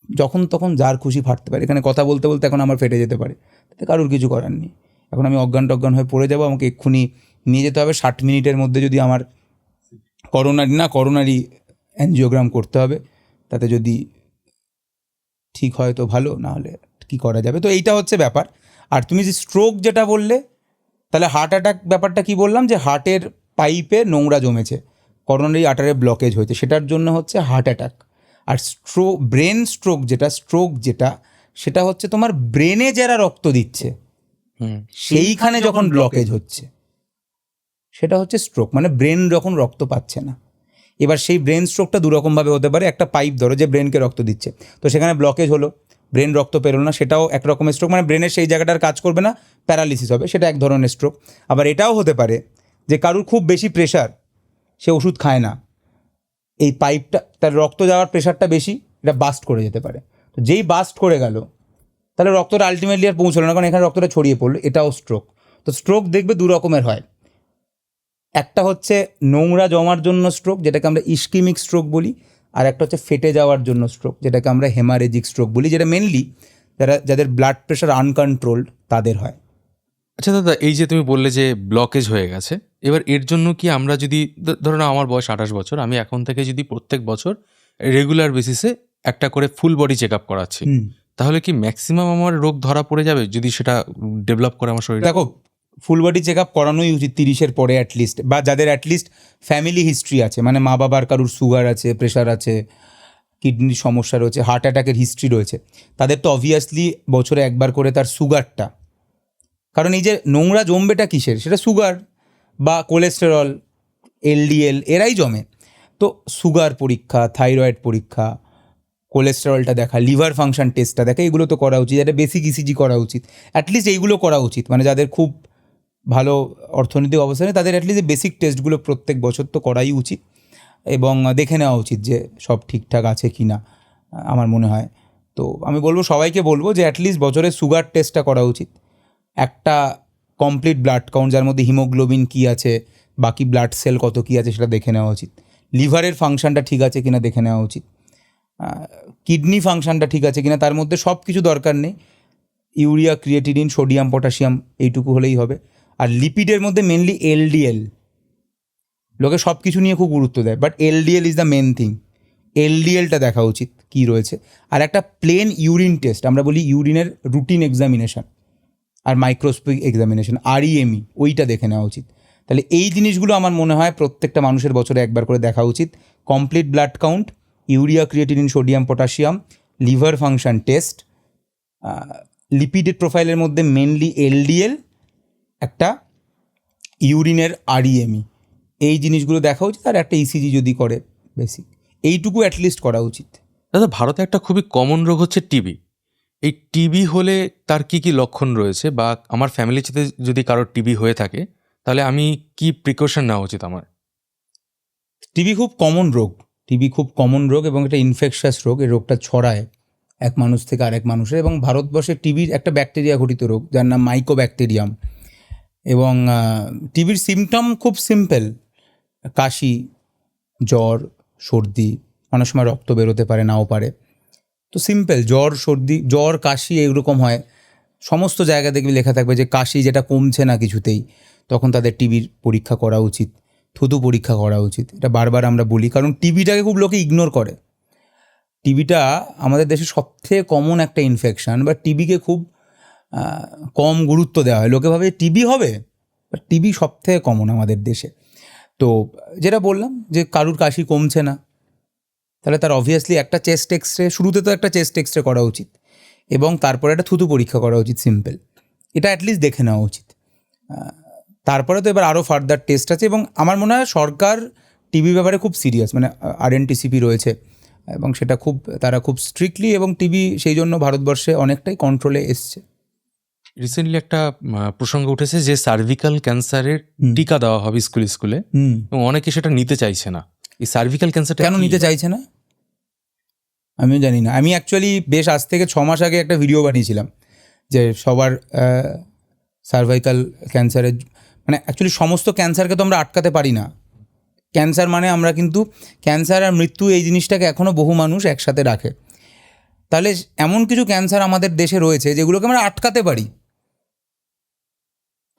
যখন তখন যার খুশি ফাটতে পারে, এখানে কথা বলতে বলতে এখন আমার ফেটে যেতে পারে, তাতে কারুর কিছু করার নেই। এখন আমি অজ্ঞান টজ্ঞান হয়ে পড়ে যাবো, আমাকে এক্ষুনি নিয়ে যেতে হবে, 60 মিনিটের মধ্যে যদি আমার করোনারি অ্যানজিওগ্রাম করতে হবে, তাতে যদি ঠিক হয় তো ভালো, না হলে কী করা যাবে। তো এইটা হচ্ছে ব্যাপার। আর তুমি যে স্ট্রোক যেটা বললে, তাহলে হার্ট অ্যাটাক ব্যাপারটা কি বললাম, যে হার্টের পাইপে নোংরা জমেছে, করোনারি আর্টারে ব্লকেজ হয়েছে, সেটার জন্য হচ্ছে হার্ট অ্যাটাক। আর ব্রেন স্ট্রোক যেটা সেটা হচ্ছে তোমার ব্রেনে যারা রক্ত দিচ্ছে সেইখানে যখন ব্লকেজ হচ্ছে, সেটা হচ্ছে স্ট্রোক, মানে ব্রেন যখন রক্ত পাচ্ছে না। এবার সেই ব্রেন স্ট্রোকটা দুরকমভাবে হতে পারে। একটা পাইপ ধরো যে ব্রেনকে রক্ত দিচ্ছে, তো সেখানে ব্লকেজ হলো, ব্রেন রক্ত পেরোলো না, সেটাও এক রকমের স্ট্রোক, মানে ব্রেনের সেই জায়গাটার কাজ করবে না, প্যারালিসিস হবে, সেটা এক ধরনের স্ট্রোক। আবার এটাও হতে পারে যে কারুর খুব বেশি প্রেশার, সে ওষুধ খায় না, এই পাইপটা, তার রক্ত যাওয়ার প্রেশারটা বেশি, এটা বাস্ট করে যেতে পারে। তো যেই বাস্ট করে গেল, তাহলে রক্তটা আলটিমেটলি আর পৌঁছলো না, কারণ এখানে রক্তটা ছড়িয়ে পড়লো, এটাও স্ট্রোক। তো স্ট্রোক দেখবে দু রকমের হয়, একটা হচ্ছে নোংরা জমার জন্য স্ট্রোক, যেটাকে আমরা ইস্কিমিক স্ট্রোক বলি, আর একটা হচ্ছে ফেটে যাওয়ার জন্য স্ট্রোক, যেটাকে আমরা হেমারেজিক স্ট্রোক বলি, যেটা মেনলি যাদের ব্লাড প্রেশার আনকন্ট্রোলড তাদের হয়। আচ্ছা দাদা, এই যে তুমি বললে যে ব্লকেজ হয়ে গেছে, এবার এর জন্য কি আমরা যদি ধরো না, আমার বয়স 28 বছর, আমি এখন থেকে যদি প্রত্যেক বছর রেগুলার বেসিসে একটা করে ফুল বডি চেক আপ করাচ্ছি, তাহলে কি ম্যাক্সিমাম আমার রোগ ধরা পড়ে যাবে যদি সেটা ডেভেলপ করে আমার শরীরে? দেখো, ফুল বডি চেক আপ করানোই উচিত 30-এর পরে অ্যাটলিস্ট, বা যাদের অ্যাটলিস্ট ফ্যামিলি হিস্ট্রি আছে, মানে মা বাবার কারুর সুগার আছে, প্রেশার আছে, কিডনির সমস্যা রয়েছে, হার্ট অ্যাটাকের হিস্ট্রি রয়েছে, তাদের তো অবভিয়াসলি বছরে একবার করে তার সুগারটা, কারণ এই যে নোংরা জমবেটা কিসের, সেটা সুগার বা কোলেস্টেরল, এলডিএল এরাই জমে। তো সুগার পরীক্ষা, থাইরয়েড পরীক্ষা, কোলেস্টেরলটা দেখা, লিভার ফাংশন টেস্টটা দেখা, এগুলো তো করা উচিত। একটা বেসিক ইসিজি করা উচিত, অ্যাটলিস্ট এইগুলো করা উচিত। মানে যাদের খুব ভালো অর্থনৈতিক অবস্থানে তাদের অ্যাটলিস্ট বেসিক টেস্টগুলো প্রত্যেক বছর তো করাই উচিত, এবং দেখে নেওয়া উচিত যে সব ঠিকঠাক আছে কি না, আমার মনে হয়। তো আমি বলবো, সবাইকে বলবো যে অ্যাটলিস্ট বছরে সুগার টেস্টটা করা উচিত, একটা কমপ্লিট ব্লাড কাউন্ট যার মধ্যে হিমোগ্লোবিন কী আছে, বাকি ব্লাড সেল কত কী আছে সেটা দেখে নেওয়া উচিত, লিভারের ফাংশনটা ঠিক আছে কিনা দেখে নেওয়া উচিত, কিডনি ফাংশনটা ঠিক আছে কিনা, তার মধ্যে সব কিছু দরকার নেই, ইউরিয়া, ক্রিয়েটিনিন, সোডিয়াম, পটাশিয়াম এইটুকু হলেই হবে। আর লিপিডের মধ্যে মেনলি এলডিএল, লোকে সব কিছু নিয়ে খুব গুরুত্ব দেয়, but LDL is the main thing. এলডিএলটা দেখা উচিত কী রয়েছে। আর একটা প্লেন ইউরিন টেস্ট, আমরা বলি ইউরিনের রুটিন এক্সামিনেশন আর মাইক্রোস্কোপিক এক্সামিনেশন, REME, ওইটা দেখে নেওয়া উচিত। তাহলে এই জিনিসগুলো আমার মনে হয় প্রত্যেকটা মানুষের বছরে একবার করে দেখা উচিত। Complete blood count, urea, creatinine, sodium, potassium, liver function test, লিপিডের প্রোফাইলের মধ্যে মেনলি এলডিএল, একটা ইউরিনের REME, এই জিনিসগুলো দেখা উচিত। আর একটা ইসিজি যদি করে বেসিক, এইটুকু অ্যাটলিস্ট করা উচিত। দাদা, ভারতে একটা খুবই কমন রোগ হচ্ছে টিবি। এই টিবি হলে তার কি কি লক্ষণ রয়েছে, বা আমার ফ্যামিলিতে যদি কারোর টিবি হয়ে থাকে তাহলে আমি কি প্রিকশন নেওয়া উচিত আমার? টিবি খুব কমন রোগ, টিবি খুব কমন রোগ এবং এটা ইনফেকশাস রোগ। এই রোগটা ছড়ায় এক মানুষ থেকে আরেক মানুষের, এবং ভারতবর্ষে টিবির একটা ব্যাকটেরিয়া ঘটিত রোগ যার নাম মাইকোব্যাকটেরিয়াম। এবং টিবির সিমটম খুব সিম্পল, কাশি, জ্বর, সর্দি, অনেক সময় রক্ত বেরোতে পারে, নাও পারে। তো সিম্পল জ্বর, সর্দি, জ্বর, কাশি এরকম হয়। সমস্ত জায়গা দেখবি লেখা থাকবে যে কাশি যেটা কমছে না কিছুতেই, তখন তাদের টিবির পরীক্ষা করা উচিত, থুতু পরীক্ষা করা উচিত। এটা বারবার আমরা বলি, কারণ টিবিটাকে খুব লোকে ইগনোর করে। টিবিটা আমাদের দেশে সবথেকে কমন একটা ইনফেকশান, বা টিবিকে খুব কম গুরুত্ব দেওয়া হয়। লোকে ভাবে টিবি হবে, বাট টিবি সবথেকে কমন আমাদের দেশে। তো যেটা বললাম যে কারুর কাশি কমছে না, তাহলে তার অবভিয়াসলি একটা চেস্ট এক্সরে, শুরুতে তো একটা চেস্ট এক্সরে করা উচিত, এবং তারপরে একটা থুতু পরীক্ষা করা উচিত, সিম্পল। এটা অ্যাটলিস্ট দেখে নেওয়া উচিত। তারপরে তো এবার আরও ফার্দার টেস্ট আছে, এবং আমার মনে হয় সরকার টিবি ব্যাপারে খুব সিরিয়াস, মানে RNTCP রয়েছে, এবং সেটা খুব, তারা খুব স্ট্রিক্টলি, এবং টিবি সেই জন্য ভারতবর্ষে অনেকটাই কন্ট্রোলে এসছে। রিসেন্টলি একটা প্রসঙ্গ উঠেছে যে সার্ভিক্যাল ক্যান্সারের টিকা দেওয়া হবে স্কুলে স্কুলে, এবং অনেকে সেটা নিতে চাইছে না। এই সার্ভিক্যাল ক্যান্সারটা কেন নিতে চাইছে না আমিও জানি না। আমি অ্যাকচুয়ালি বেশ আজ থেকে 6 মাস আগে একটা ভিডিও বানিয়েছিলাম যে সবার সার্ভাইকাল ক্যান্সারের, মানে অ্যাকচুয়ালি সমস্ত ক্যান্সারকে তো আমরা আটকাতে পারি না। ক্যান্সার মানে আমরা কিন্তু ক্যান্সার আর মৃত্যু এই জিনিসটাকে এখনও বহু মানুষ একসাথে রাখে। তাহলে এমন কিছু ক্যান্সার আমাদের দেশে রয়েছে যেগুলোকে আমরা আটকাতে পারি।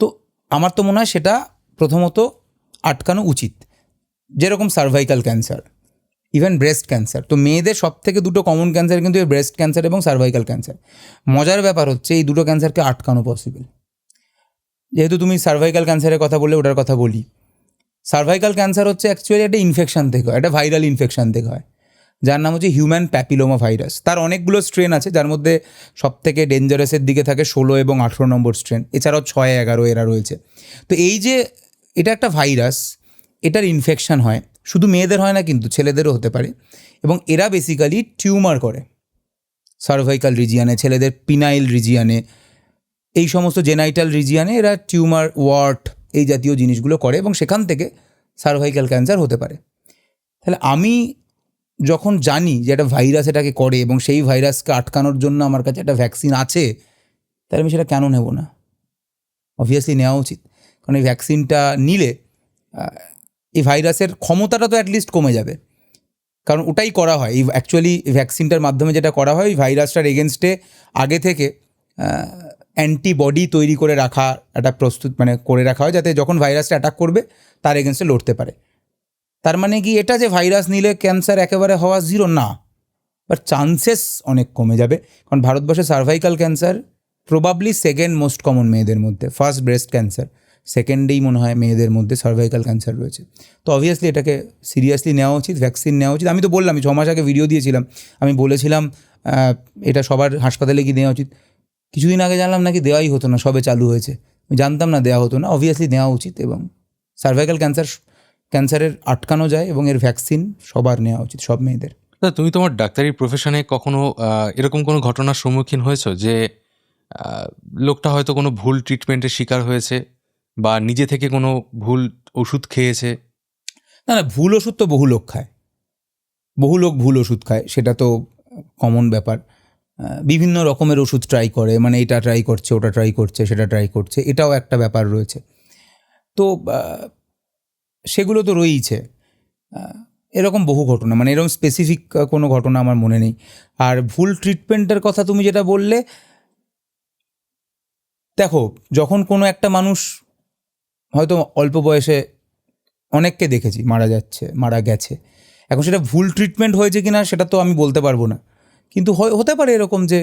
তো আমার তো মনে হয় সেটা প্রথমত আটকানো উচিত, যেরকম cervical cancer, even breast cancer. তো মেয়েদের সব থেকে 2টো কমন ক্যান্সার কিন্তু এই ব্রেস্ট ক্যান্সার এবং সার্ভাইকাল ক্যান্সার। মজার ব্যাপার হচ্ছে এই 2টো ক্যান্সারকে আটকানো পসিবল। যেহেতু তুমি সার্ভাইকাল ক্যান্সারের কথা বললে, ওটার কথা বলি। সার্ভাইকাল ক্যান্সার হচ্ছে অ্যাকচুয়ালি একটা ইনফেকশান থেকে হয়, একটা ভাইরাল ইনফেকশান থেকে হয়, যার নাম হচ্ছে হিউম্যান প্যাপিলোমা ভাইরাস। তার অনেকগুলো স্ট্রেন আছে, যার মধ্যে সবথেকে ডেঞ্জারাসের দিকে থাকে 16 এবং 18 নম্বর স্ট্রেন, এছাড়াও 6, 11 এরা রয়েছে। তো এই যে এটা একটা ভাইরাস, এটার ইনফেকশান হয়, শুধু মেয়েদের হয় না কিন্তু ছেলেদেরও হতে পারে, এবং এরা বেসিক্যালি টিউমার করে সার্ভাইকাল রিজিয়ানে, ছেলেদের পিনাইল রিজিয়ানে, এই সমস্ত জেনাইটাল রিজিয়ানে এরা টিউমার, ওয়ার্ট, এই জাতীয় জিনিসগুলো করে, এবং সেখান থেকে সার্ভাইকাল ক্যান্সার হতে পারে। তাহলে আমি যখন জানি যে একটা ভাইরাস এটাকে করে, এবং সেই ভাইরাসকে আটকানোর জন্য আমার কাছে একটা ভ্যাকসিন আছে, তাহলে আমি সেটা কেন নেব না? অবভিয়াসলি নেওয়া উচিত, কারণ এই ভ্যাকসিনটা নিলে এই ভাইরাসের ক্ষমতাটা তো অ্যাটলিস্ট কমে যাবে। কারণ ওটাই করা হয়, এই অ্যাকচুয়ালি ভ্যাকসিনটার মাধ্যমে যেটা করা হয়, এই ভাইরাসটার এগেনস্টে আগে থেকে অ্যান্টিবডি তৈরি করে রাখা, একটা প্রস্তুত মানে করে রাখা হয়, যাতে যখন ভাইরাসটা অ্যাটাক করবে তার এগেনস্টে লড়তে পারে। তার মানে কি এটা যে ভাইরাস নিলে ক্যান্সার একেবারে হওয়া জিরো না, বাট চান্সেস অনেক কমে যাবে। কারণ ভারতবর্ষে cervical cancer probably second most common মেয়েদের মধ্যে, ফার্স্ট ব্রেস্ট ক্যান্সার, সেকেন্ডেই মনে হয় মেয়েদের মধ্যে সার্ভাইকাল ক্যান্সার রয়েছে। তো অবভিয়াসলি এটাকে সিরিয়াসলি নেওয়া উচিত, ভ্যাকসিন নেওয়া উচিত। আমি তো বললাম, 6 মাস আগে ভিডিও দিয়েছিলাম, আমি বলেছিলাম এটা সবার হাসপাতালে কি দেওয়া উচিত। কিছুদিন আগে জানলাম নাকি দেওয়াই হতো না, সবে চালু হয়েছে। আমি জানতাম না দেওয়া হতো না। অবভিয়াসলি নেওয়া উচিত, এবং সার্ভাইকাল ক্যান্সারের আটকানো যায় এবং এর ভ্যাকসিন সবার নেওয়া উচিত, সব মেয়েদের। তুমি তোমার ডাক্তারি প্রফেশনে কখনো এরকম কোনো ঘটনার সম্মুখীন হয়েছো যে লোকটা হয়তো কোনো ভুল ট্রিটমেন্টের শিকার হয়েছে বা নিজে থেকে কোনো ভুল ওষুধ খেয়েছে? না, ভুল ওষুধ তো বহু লোক খায়, বহু লোক ভুল ওষুধ খায়, সেটা তো কমন ব্যাপার। বিভিন্ন রকমের ওষুধ ট্রাই করে, মানে এটা ট্রাই করছে, ওটা ট্রাই করছে, সেটা ট্রাই করছে, এটাও একটা ব্যাপার রয়েছে। তো সেগুলো তো রয়েইছে। এরকম বহু ঘটনা, মানে এরকম স্পেসিফিক কোনো ঘটনা আমার মনে নেই। আর ভুল ট্রিটমেন্টের কথা তুমি যেটা বললে, দেখো, যখন কোনো একটা মানুষ হয়তো অল্প বয়সে, অনেককে দেখেছি মারা গেছে, এখন সেটা ভুল ট্রিটমেন্ট হয়েছে কিনা সেটা তো আমি বলতে পারবো না, কিন্তু হতে পারে এরকম যে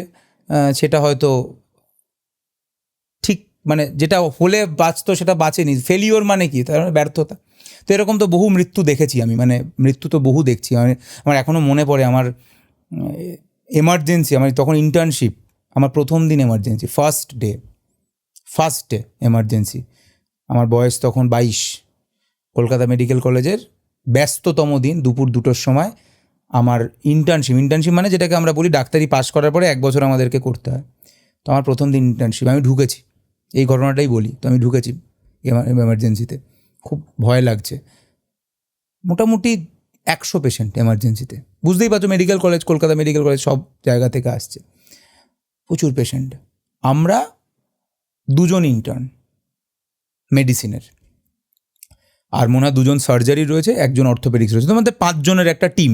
সেটা হয়তো ঠিক, মানে যেটা হলে বাঁচতো সেটা বাঁচেনি। ফেলিওর মানে কি? তার মানে ব্যর্থতা। তো এরকম তো বহু মৃত্যু দেখেছি আমি, মানে মৃত্যু তো বহু দেখছি। আমার এখনও মনে পড়ে আমার এমার্জেন্সি, আমার তখন ইন্টার্নশিপ, আমার প্রথম দিন এমার্জেন্সি, ফার্স্ট ডে এমার্জেন্সি, আমার বয়স তখন 22, কলকাতা মেডিকেল কলেজের ব্যস্ততম দিন, দুপুর 2টোর সময় আমার ইন্টার্নশিপ মানে যেটাকে আমরা বলি ডাক্তারি পাস করার পরে 1 বছর আমাদেরকে করতে হয়। তো আমার প্রথম দিন ইন্টার্নশিপ, আমি ঢুকেছি, এই ঘটনাটাই বলি। তো আমি ঢুকেছি এমার্জেন্সিতে, খুব ভয় লাগছে। মোটামুটি 100 পেশেন্ট এমার্জেন্সিতে, বুঝতেই পারছো medical college, Kolkata medical college, সব জায়গা থেকে আসছে, প্রচুর পেশেন্ট। আমরা 2 জন ইন্টার্ন মেডিসিনের, আর মনে হয় 2 জন সার্জারি রয়েছে, 1 জন অর্থোপেডিক্স রয়েছে, তোমাদের 5 জনের একটা টিম।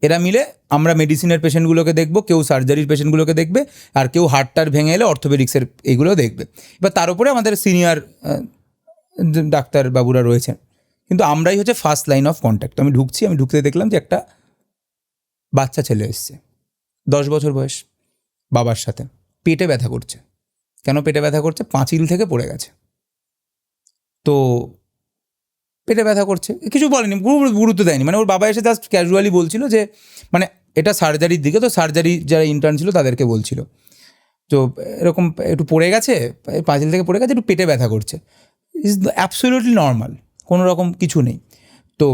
এরা মিলে আমরা মেডিসিনের পেশেন্টগুলোকে দেখবো, কেউ সার্জারির পেশেন্টগুলোকে দেখবে, আর কেউ হাড়টার ভেঙে এলে অর্থোপেডিক্সের এইগুলো দেখবে। এবার তার উপরে আমাদের সিনিয়র ডাক্তারবাবুরা রয়েছেন, কিন্তু আমরাই হচ্ছে ফার্স্ট লাইন অফ কন্ট্যাক্ট। আমি ঢুকতে দেখলাম যে একটা বাচ্চা ছেলে এসছে, 10 বছর বয়স, বাবার সাথে, পেটে ব্যথা করছে। কেন পেটে ব্যথা করছে? পাঁচিল থেকে পড়ে গেছে। তো পেটে ব্যথা করছে, কিছু বলেনি, গুরুত্ব দেয়নি, মানে ওর বাবা এসে জাস্ট ক্যাজুয়ালি বলছিল যে, মানে এটা সার্জারির দিকে, তো সার্জারি যারা ইন্টার্ন ছিল তাদেরকে বলছিল, তো এরকম একটু পড়ে গেছে, পাঁচিল থেকে পড়ে গেছে, একটু পেটে ব্যথা করছে। ইজ অ্যাবসলিউটলি নর্মাল, কোনো রকম কিছু নেই। তো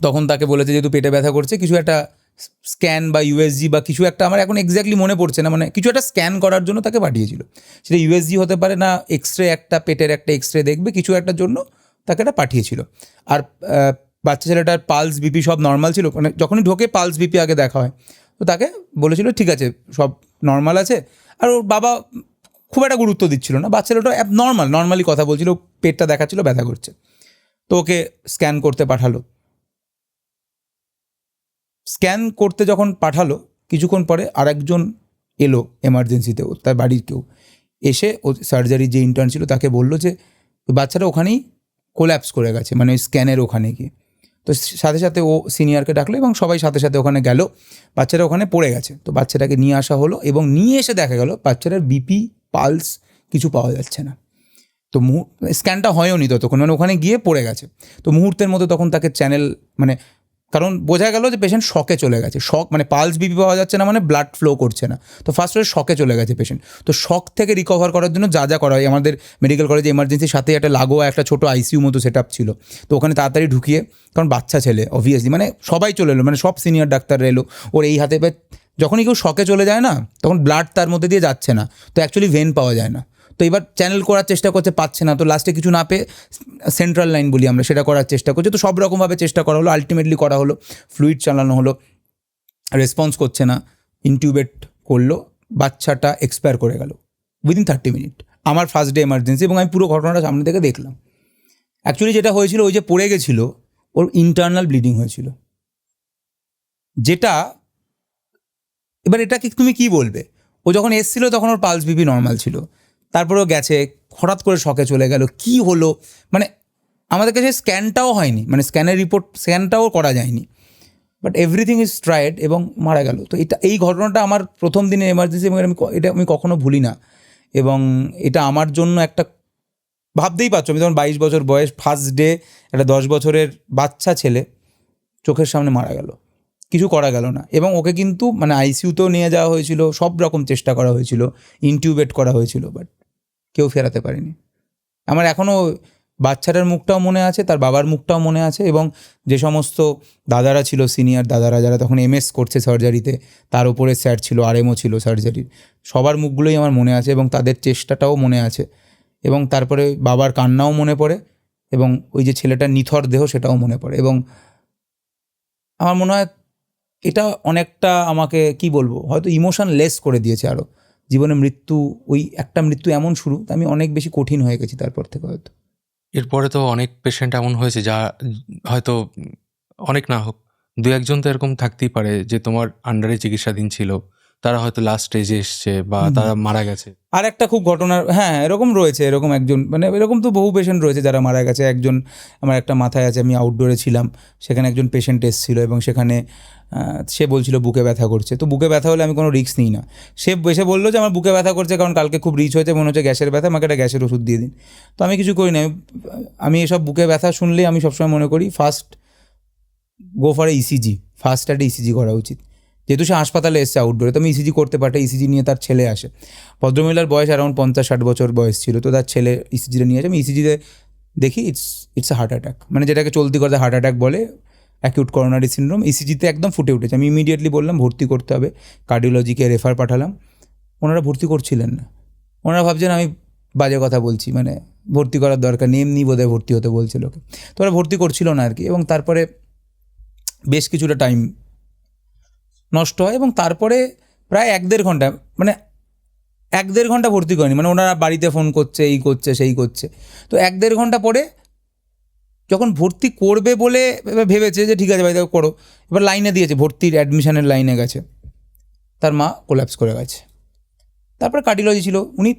তখন তাকে বলেছে যেহেতু পেটে ব্যথা করছে, কিছু একটা স্ক্যান বা ইউএসজি বা কিছু একটা, আমার এখন এক্স্যাক্টলি মনে পড়ছে না, মানে কিছু একটা স্ক্যান করার জন্য তাকে পাঠিয়েছিল। সেটা ইউএসজি হতে পারে, না এক্সরে, একটা পেটের একটা এক্সরে দেখবে, কিছু একটার জন্য তাকে এটা পাঠিয়েছিল। আর বাচ্চা ছেলেটার পালস বিপি সব নর্মাল ছিল, মানে যখনই ঢোকে পালস বিপি আগে দেখা হয়। তো তাকে বলেছিল ঠিক আছে, সব নর্মাল আছে। আর ওর বাবা খুব একটা গুরুত্ব দিচ্ছিল না, বাচ্চা ছেলেটা নর্মালি কথা বলছিল, পেটটা দেখাচ্ছিল ব্যথা করছে। তো ওকে স্ক্যান করতে পাঠালো। স্ক্যান করতে যখন পাঠালো, কিছুক্ষণ পরে আরেকজন এলো এমার্জেন্সিতে, তার বাড়ির কেউ এসে, ও সার্জারি যে ইন্টার্ন ছিল তাকে বললো যে বাচ্চাটা ওখানেই কোল্যাপস করে গেছে, মানে ওই স্ক্যানের ওখানে গিয়ে। তো সাথে সাথে ও সিনিয়রকে ডাকলো এবং সবাই সাথে সাথে ওখানে গেল, বাচ্চাটা ওখানে পড়ে গেছে। তো বাচ্চাটাকে নিয়ে আসা হলো এবং নিয়ে এসে দেখা গেল বাচ্চাটার বিপি, পালস কিছু পাওয়া যাচ্ছে না। তো স্ক্যানটা হয়ওনি ততক্ষণ, মানে ওখানে গিয়ে পড়ে গেছে। তো মুহূর্তের মতো তখন তাকে চ্যানেল, মানে কারণ বোঝা গেল যে পেশেন্ট শকে চলে গেছে, শক মানে পালস বিপি পাওয়া যাচ্ছে না, মানে ব্লাড ফ্লো করছে না। তো ফার্স্ট হয়ে শকে চলে গেছে পেশেন্ট। তো শক থেকে রিকভার করার জন্য যা করা হয়, আমাদের মেডিকেল কলেজে এমার্জেন্সির সাথে একটা লাগোয়া একটা ছোটো আইসিইউ মতো সেট আপ ছিল। তো ওখানে তাড়াতাড়ি ঢুকিয়ে, কারণ বাচ্চা ছেলে অবভিয়াসলি, মানে সবাই চলে এলো, মানে সব সিনিয়র ডাক্তাররা এলো। ওর এই হাতে যখনই কেউ শকে চলে যায় না, তখন ব্লাড তার মধ্যে দিয়ে যাচ্ছে না, তো অ্যাকচুয়ালি ভেন পাওয়া যায় না। তো এবার চ্যানেল করার চেষ্টা করছে, পাচ্ছে না। তো লাস্টে কিছু না পেয়ে সেন্ট্রাল লাইন বলি আমরা, সেটা করার চেষ্টা করছে। তো সব রকমভাবে চেষ্টা করা হলো, আলটিমেটলি করা হলো, ফ্লুইড চালানো হলো, রেসপন্স করছে না, ইনটিউবেট করলো, বাচ্চাটা এক্সপায়ার করে গেল উইদিন 30 মিনিট। আমার ফার্স্ট ডে এমার্জেন্সি, এবং আমি পুরো ঘটনাটা সামনে থেকে দেখলাম। অ্যাকচুয়ালি যেটা হয়েছিল, ওই যে পড়ে গেছিল, ওর ইন্টারনাল ব্লিডিং হয়েছিল, যেটা এবার এটাকে তুমি কি বলবে, ও যখন এসছিল তখন ওর পালস বিপি নর্মাল ছিল, তারপরেও গেছে, হঠাৎ করে শকে চলে গেল, কি হলো, মানে আমাদের কাছে স্ক্যানটাও হয়নি, মানে স্ক্যানের রিপোর্ট স্ক্যানটাও করা যায়নি, বাট এভরিথিং ইজ ট্রাইড, এবং মারা গেল। তো এই ঘটনাটা আমার প্রথম দিনে এমার্জেন্সি, এবং আমি কখনো ভুলি না। এবং এটা আমার জন্য একটা, ভাবতেই পারছো আমি যখন 22 বছর বয়স, ফার্স্ট ডে একটা 10 বছরের বাচ্চা ছেলে চোখের সামনে মারা গেল, কিছু করা গেল না। এবং ওকে কিন্তু মানে আইসিইউতেও নিয়ে যাওয়া হয়েছিল, সব রকম চেষ্টা করা হয়েছিল, ইনটিউবেট করা হয়েছিল, বাট কেউ ফেরাতে পারেনি। আমার এখনও বাচ্চাটার মুখটাও মনে আছে, তার বাবার মুখটাও মনে আছে, এবং যে সমস্ত দাদারা ছিল, সিনিয়র দাদারা যারা তখন এমএস করছে সার্জারিতে, তার উপরে স্যার ছিল, আরএমও ছিল সার্জারির, সবার মুখগুলোই আমার মনে আছে এবং তাদের চেষ্টাটাও মনে আছে। এবং তারপরে বাবার কান্নাও মনে পড়ে, এবং ওই যে ছেলেটার নিথর দেহ সেটাও মনে পড়ে। এবং আমার মনে হয় এটা অনেকটা আমাকে কি বলবো, হয়তো ইমোশন লেস করে দিয়েছে আরও। জীবনে মৃত্যু, ওই একটা মৃত্যু এমন শুরু, আমি অনেক বেশি কঠিন হয়ে গেছি তারপর থেকে হয়তো। এরপরে তো অনেক পেশেন্ট এমন হয়েছে যা হয়তো অনেক না হোক 2-1জন তো এরকম থাকতেই পারে যে তোমার আন্ডারে চিকিৎসাধীন ছিল, তারা হয়তো লাস্ট স্টেজে এসছে বা তারা মারা গেছে। আর একটা খুব ঘটনার, হ্যাঁ এরকম রয়েছে, এরকম একজন, মানে এরকম তো বহু পেশেন্ট রয়েছে যারা মারা গেছে। একজন আমার একটা মাথায় আছে, আমি আউটডোরে ছিলাম, সেখানে একজন পেশেন্ট এসেছিলো এবং সেখানে সে বলছিল বুকে ব্যথা করছে। তো বুকে ব্যথা হলে আমি কোনো রিস্ক নিই না। সে এসে বললো যে আমার বুকে ব্যথা করছে কারণ কালকে খুব রিচ হয়েছে, মনে হচ্ছে গ্যাসের ব্যথা, আমাকে একটা গ্যাসের ওষুধ দিয়ে দিন। তো আমি কিছু করি না। আমি এসব বুকে ব্যথা শুনলেই আমি সবসময় মনে করি first go for ECG, first একটা ইসিজি করা উচিত। যেহেতু সে হাসপাতালে এসছে আউটডোরে, তো আমি ইসিজি করতে পারতাম। ইসিজি নিয়ে তার ছেলে আসে, ভদ্রমহিলার বয়স অ্যারাউন্ড 50-60 বছর বয়স ছিল। তো তার ছেলে ইসিজিটা নিয়ে আসে, আমি ইসিজিতে দেখি ইটস এ হার্ট অ্যাটাক, মানে যেটাকে চলতি কথা হার্ট অ্যাটাক বলে, অ্যাকিউট করোনারি সিনড্রোম। ইসিজিতে একদম ফুটে উঠেছে। আমি ইমিডিয়েটলি বললাম ভর্তি করতে হবে, কার্ডিওলজিকে রেফার পাঠালাম। ওনারা ভর্তি করছিলেন না, ওনারা ভাবছেন আমি বাজে কথা বলছি, মানে ভর্তি করার দরকার নেই, এমনি বোধহয় ভর্তি হতে বলছিল ওকে। তো ওরা ভর্তি করছিল না আর কি। এবং তারপরে বেশ কিছুটা টাইম নষ্ট হয় এবং তারপরে প্রায় 1-1.5 ঘন্টা, মানে 1-1.5 ঘন্টা ভর্তি করেনি, মানে ওনারা বাড়িতে ফোন করছে, এই করছে সেই করছে। তো 1-1.5 ঘন্টা পরে যখন ভর্তি করবে বলে এবার ভেবেছে যে ঠিক আছে ভাই দেখো করো, এবার লাইনে দিয়েছে, ভর্তির অ্যাডমিশনের লাইনে গেছে, তার মা কোল্যাপস করে গেছে। তারপরে কার্ডিওলজি ছিল, উনি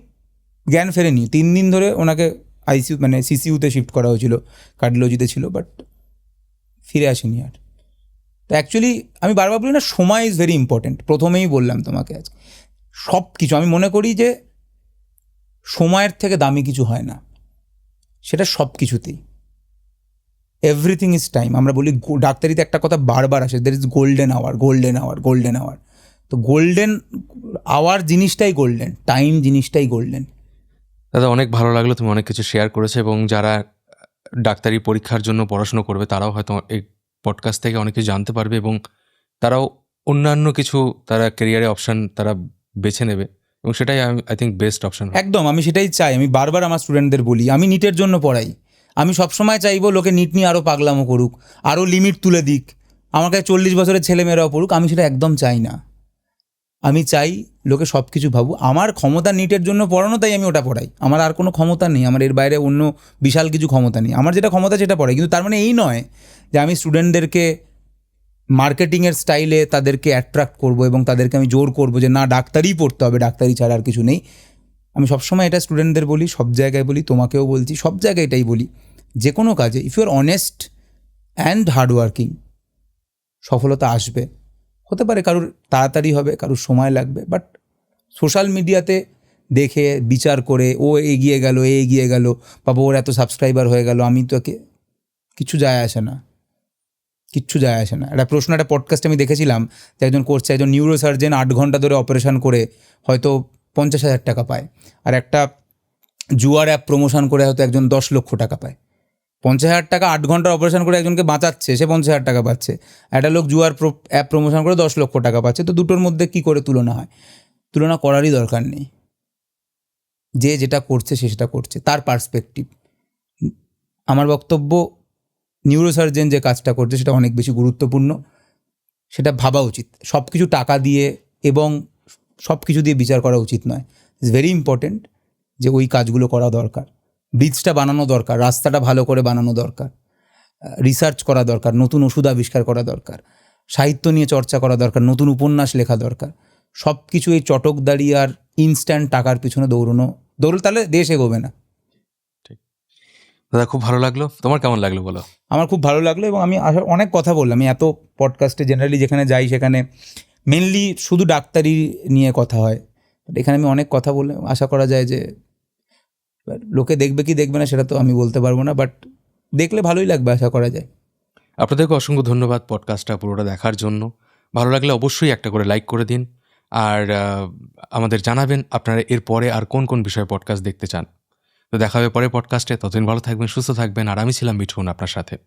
জ্ঞান ফেরেনি। 3 দিন ধরে ওনাকে আইসিইউ মানে সিসিইউতে শিফট করা হয়েছিল, কার্ডিওলজিতে ছিল, বাট ফিরে আসেনি আর। তো অ্যাকচুয়ালি আমি বারবার বলি না, সময় ইজ ভেরি ইম্পর্ট্যান্ট। প্রথমেই বললাম তোমাকে আজ, সব কিছু আমি মনে করি যে সময়ের থেকে দামি কিছু হয় না, সেটা সব কিছুতেই। Everything is time. আমরা বলি ডাক্তারিতে একটা কথা বারবার আসে, there is golden hour, golden hour, golden hour. তো গোল্ডেন আওয়ার জিনিসটাই গোল্ডেন, টাইম জিনিসটাই গোল্ডেন। দাদা অনেক ভালো লাগলো, তুমি অনেক কিছু শেয়ার করেছো, এবং যারা ডাক্তারি পরীক্ষার জন্য পড়াশুনো করবে তারাও হয়তো এই পডকাস্ট থেকে অনেক কিছু জানতে পারবে, এবং তারাও অন্যান্য কিছু তারা ক্যারিয়ারে অপশান তারা বেছে নেবে, এবং সেটাই আই থিঙ্ক বেস্ট অপশান। একদম, আমি সেটাই চাই। আমি বারবার আমার স্টুডেন্টদের বলি, আমি নিটের জন্য পড়াই। আমি সবসময় চাইবো লোকে নিট নিয়ে আরও পাগলামো করুক, আরও লিমিট তুলে দিক, আমাকে 40 বছরের ছেলেমেয়েরাও পড়ুক। আমি সেটা একদম চাই না। আমি চাই লোকে সব কিছু ভাবুক। আমার ক্ষমতা নিটের জন্য পড়ানো, তাই আমি ওটা পড়াই। আমার আর কোনো ক্ষমতা নেই, আমার এর বাইরে অন্য বিশাল কিছু ক্ষমতা নেই। আমার যেটা ক্ষমতা সেটা পড়াই। কিন্তু তার মানে এই নয় যে আমি স্টুডেন্টদেরকে মার্কেটিংয়ের স্টাইলে তাদেরকে অ্যাট্রাক্ট করব এবং তাদেরকে আমি জোর করব যে না ডাক্তারিই পড়তে হবে, ডাক্তারি ছাড়া আর কিছু নেই। আমি সবসময় এটা স্টুডেন্টদের বলি, সব জায়গায় বলি, তোমাকেও বলছি, সব জায়গায় এটাই বলি, যে কোনো কাজে if you are honest and hardworking, সফলতা আসবে। হতে পারে কারুর তাড়াতাড়ি হবে, কারুর সময় লাগবে, বাট সোশ্যাল মিডিয়াতে দেখে বিচার করে ও এগিয়ে গেল, এ এগিয়ে গেল, বাবা ওর এত সাবস্ক্রাইবার হয়ে গেল, আমি তো কিছু যায় আসে না, কিচ্ছু যায় আসে না। একটা প্রশ্ন, একটা পডকাস্টে আমি দেখেছিলাম যে একজন করছে, একজন নিউরোসার্জেন 8 ঘন্টা ধরে অপারেশন করে হয়তো 50,000 টাকা পায়, আর একটা জুয়ার অ্যাপ প্রমোশন করে হয়তো একজন 10 লক্ষ টাকা পায়। 50,000 টাকা 8 ঘন্টার অপারেশন করে একজনকে বাঁচাচ্ছে, সে 50,000 টাকা পাচ্ছে। একটা লোক জুয়ার অ্যাপ প্রমোশন করে 10 লক্ষ টাকা পাচ্ছে। তো দুটোর মধ্যে কি করে তুলনা হয়? তুলনা করারই দরকার নেই। যে যেটা করছে সে সেটা করছে, তার পার্সপেক্টিভ। আমার বক্তব্য, নিউরোসার্জেন যে কাজটা করছে সেটা অনেক বেশি গুরুত্বপূর্ণ, সেটা ভাবা উচিত। সব কিছু টাকা দিয়ে এবং সব কিছু দিয়ে বিচার করা উচিত নয়। ইটস ভেরি ইম্পর্টেন্ট যে ওই কাজগুলো করা দরকার, ব্রিজটা বানানো দরকার, রাস্তাটা ভালো করে বানানো দরকার, রিসার্চ করা দরকার, নতুন ওষুধ আবিষ্কার করা দরকার, সাহিত্য নিয়ে চর্চা করা দরকার, নতুন উপন্যাস লেখা দরকার। সব কিছু এই চটকদারি আর ইনস্ট্যান্ট টাকার পিছনে দৌড়ানো তাহলে দেশ এগোবে না। দাদা খুব ভালো লাগলো, তোমার কেমন লাগলো বলো? আমার খুব ভালো লাগলো, এবং আমি অনেক কথা বললাম। আমি এত পডকাস্টে জেনারেলি যেখানে যাই সেখানে মেনলি শুধু ডাক্তারি নিয়ে কথা হয়, But এখানে আমি অনেক কথা বলে আশা করা যায় যে লোকে দেখবে কি দেখবে না সেটা তো আমি বলতে পারবো না, বাট দেখলে ভালোই লাগবে আশা করা যায়। আপনাদেরকে অসংখ্য ধন্যবাদ পডকাস্টটা পুরোটা দেখার জন্য। ভালো লাগলে অবশ্যই একটা করে লাইক করে দিন, আর আমাদের জানাবেন আপনারা এরপরে আর কোন কোন বিষয়ে পডকাস্ট দেখতে চান। তো দেখা হবে পরে পডকাস্টে, ততদিন ভালো থাকবেন, সুস্থ থাকবেন, আর আমি ছিলাম মিঠুন আপনার সাথে।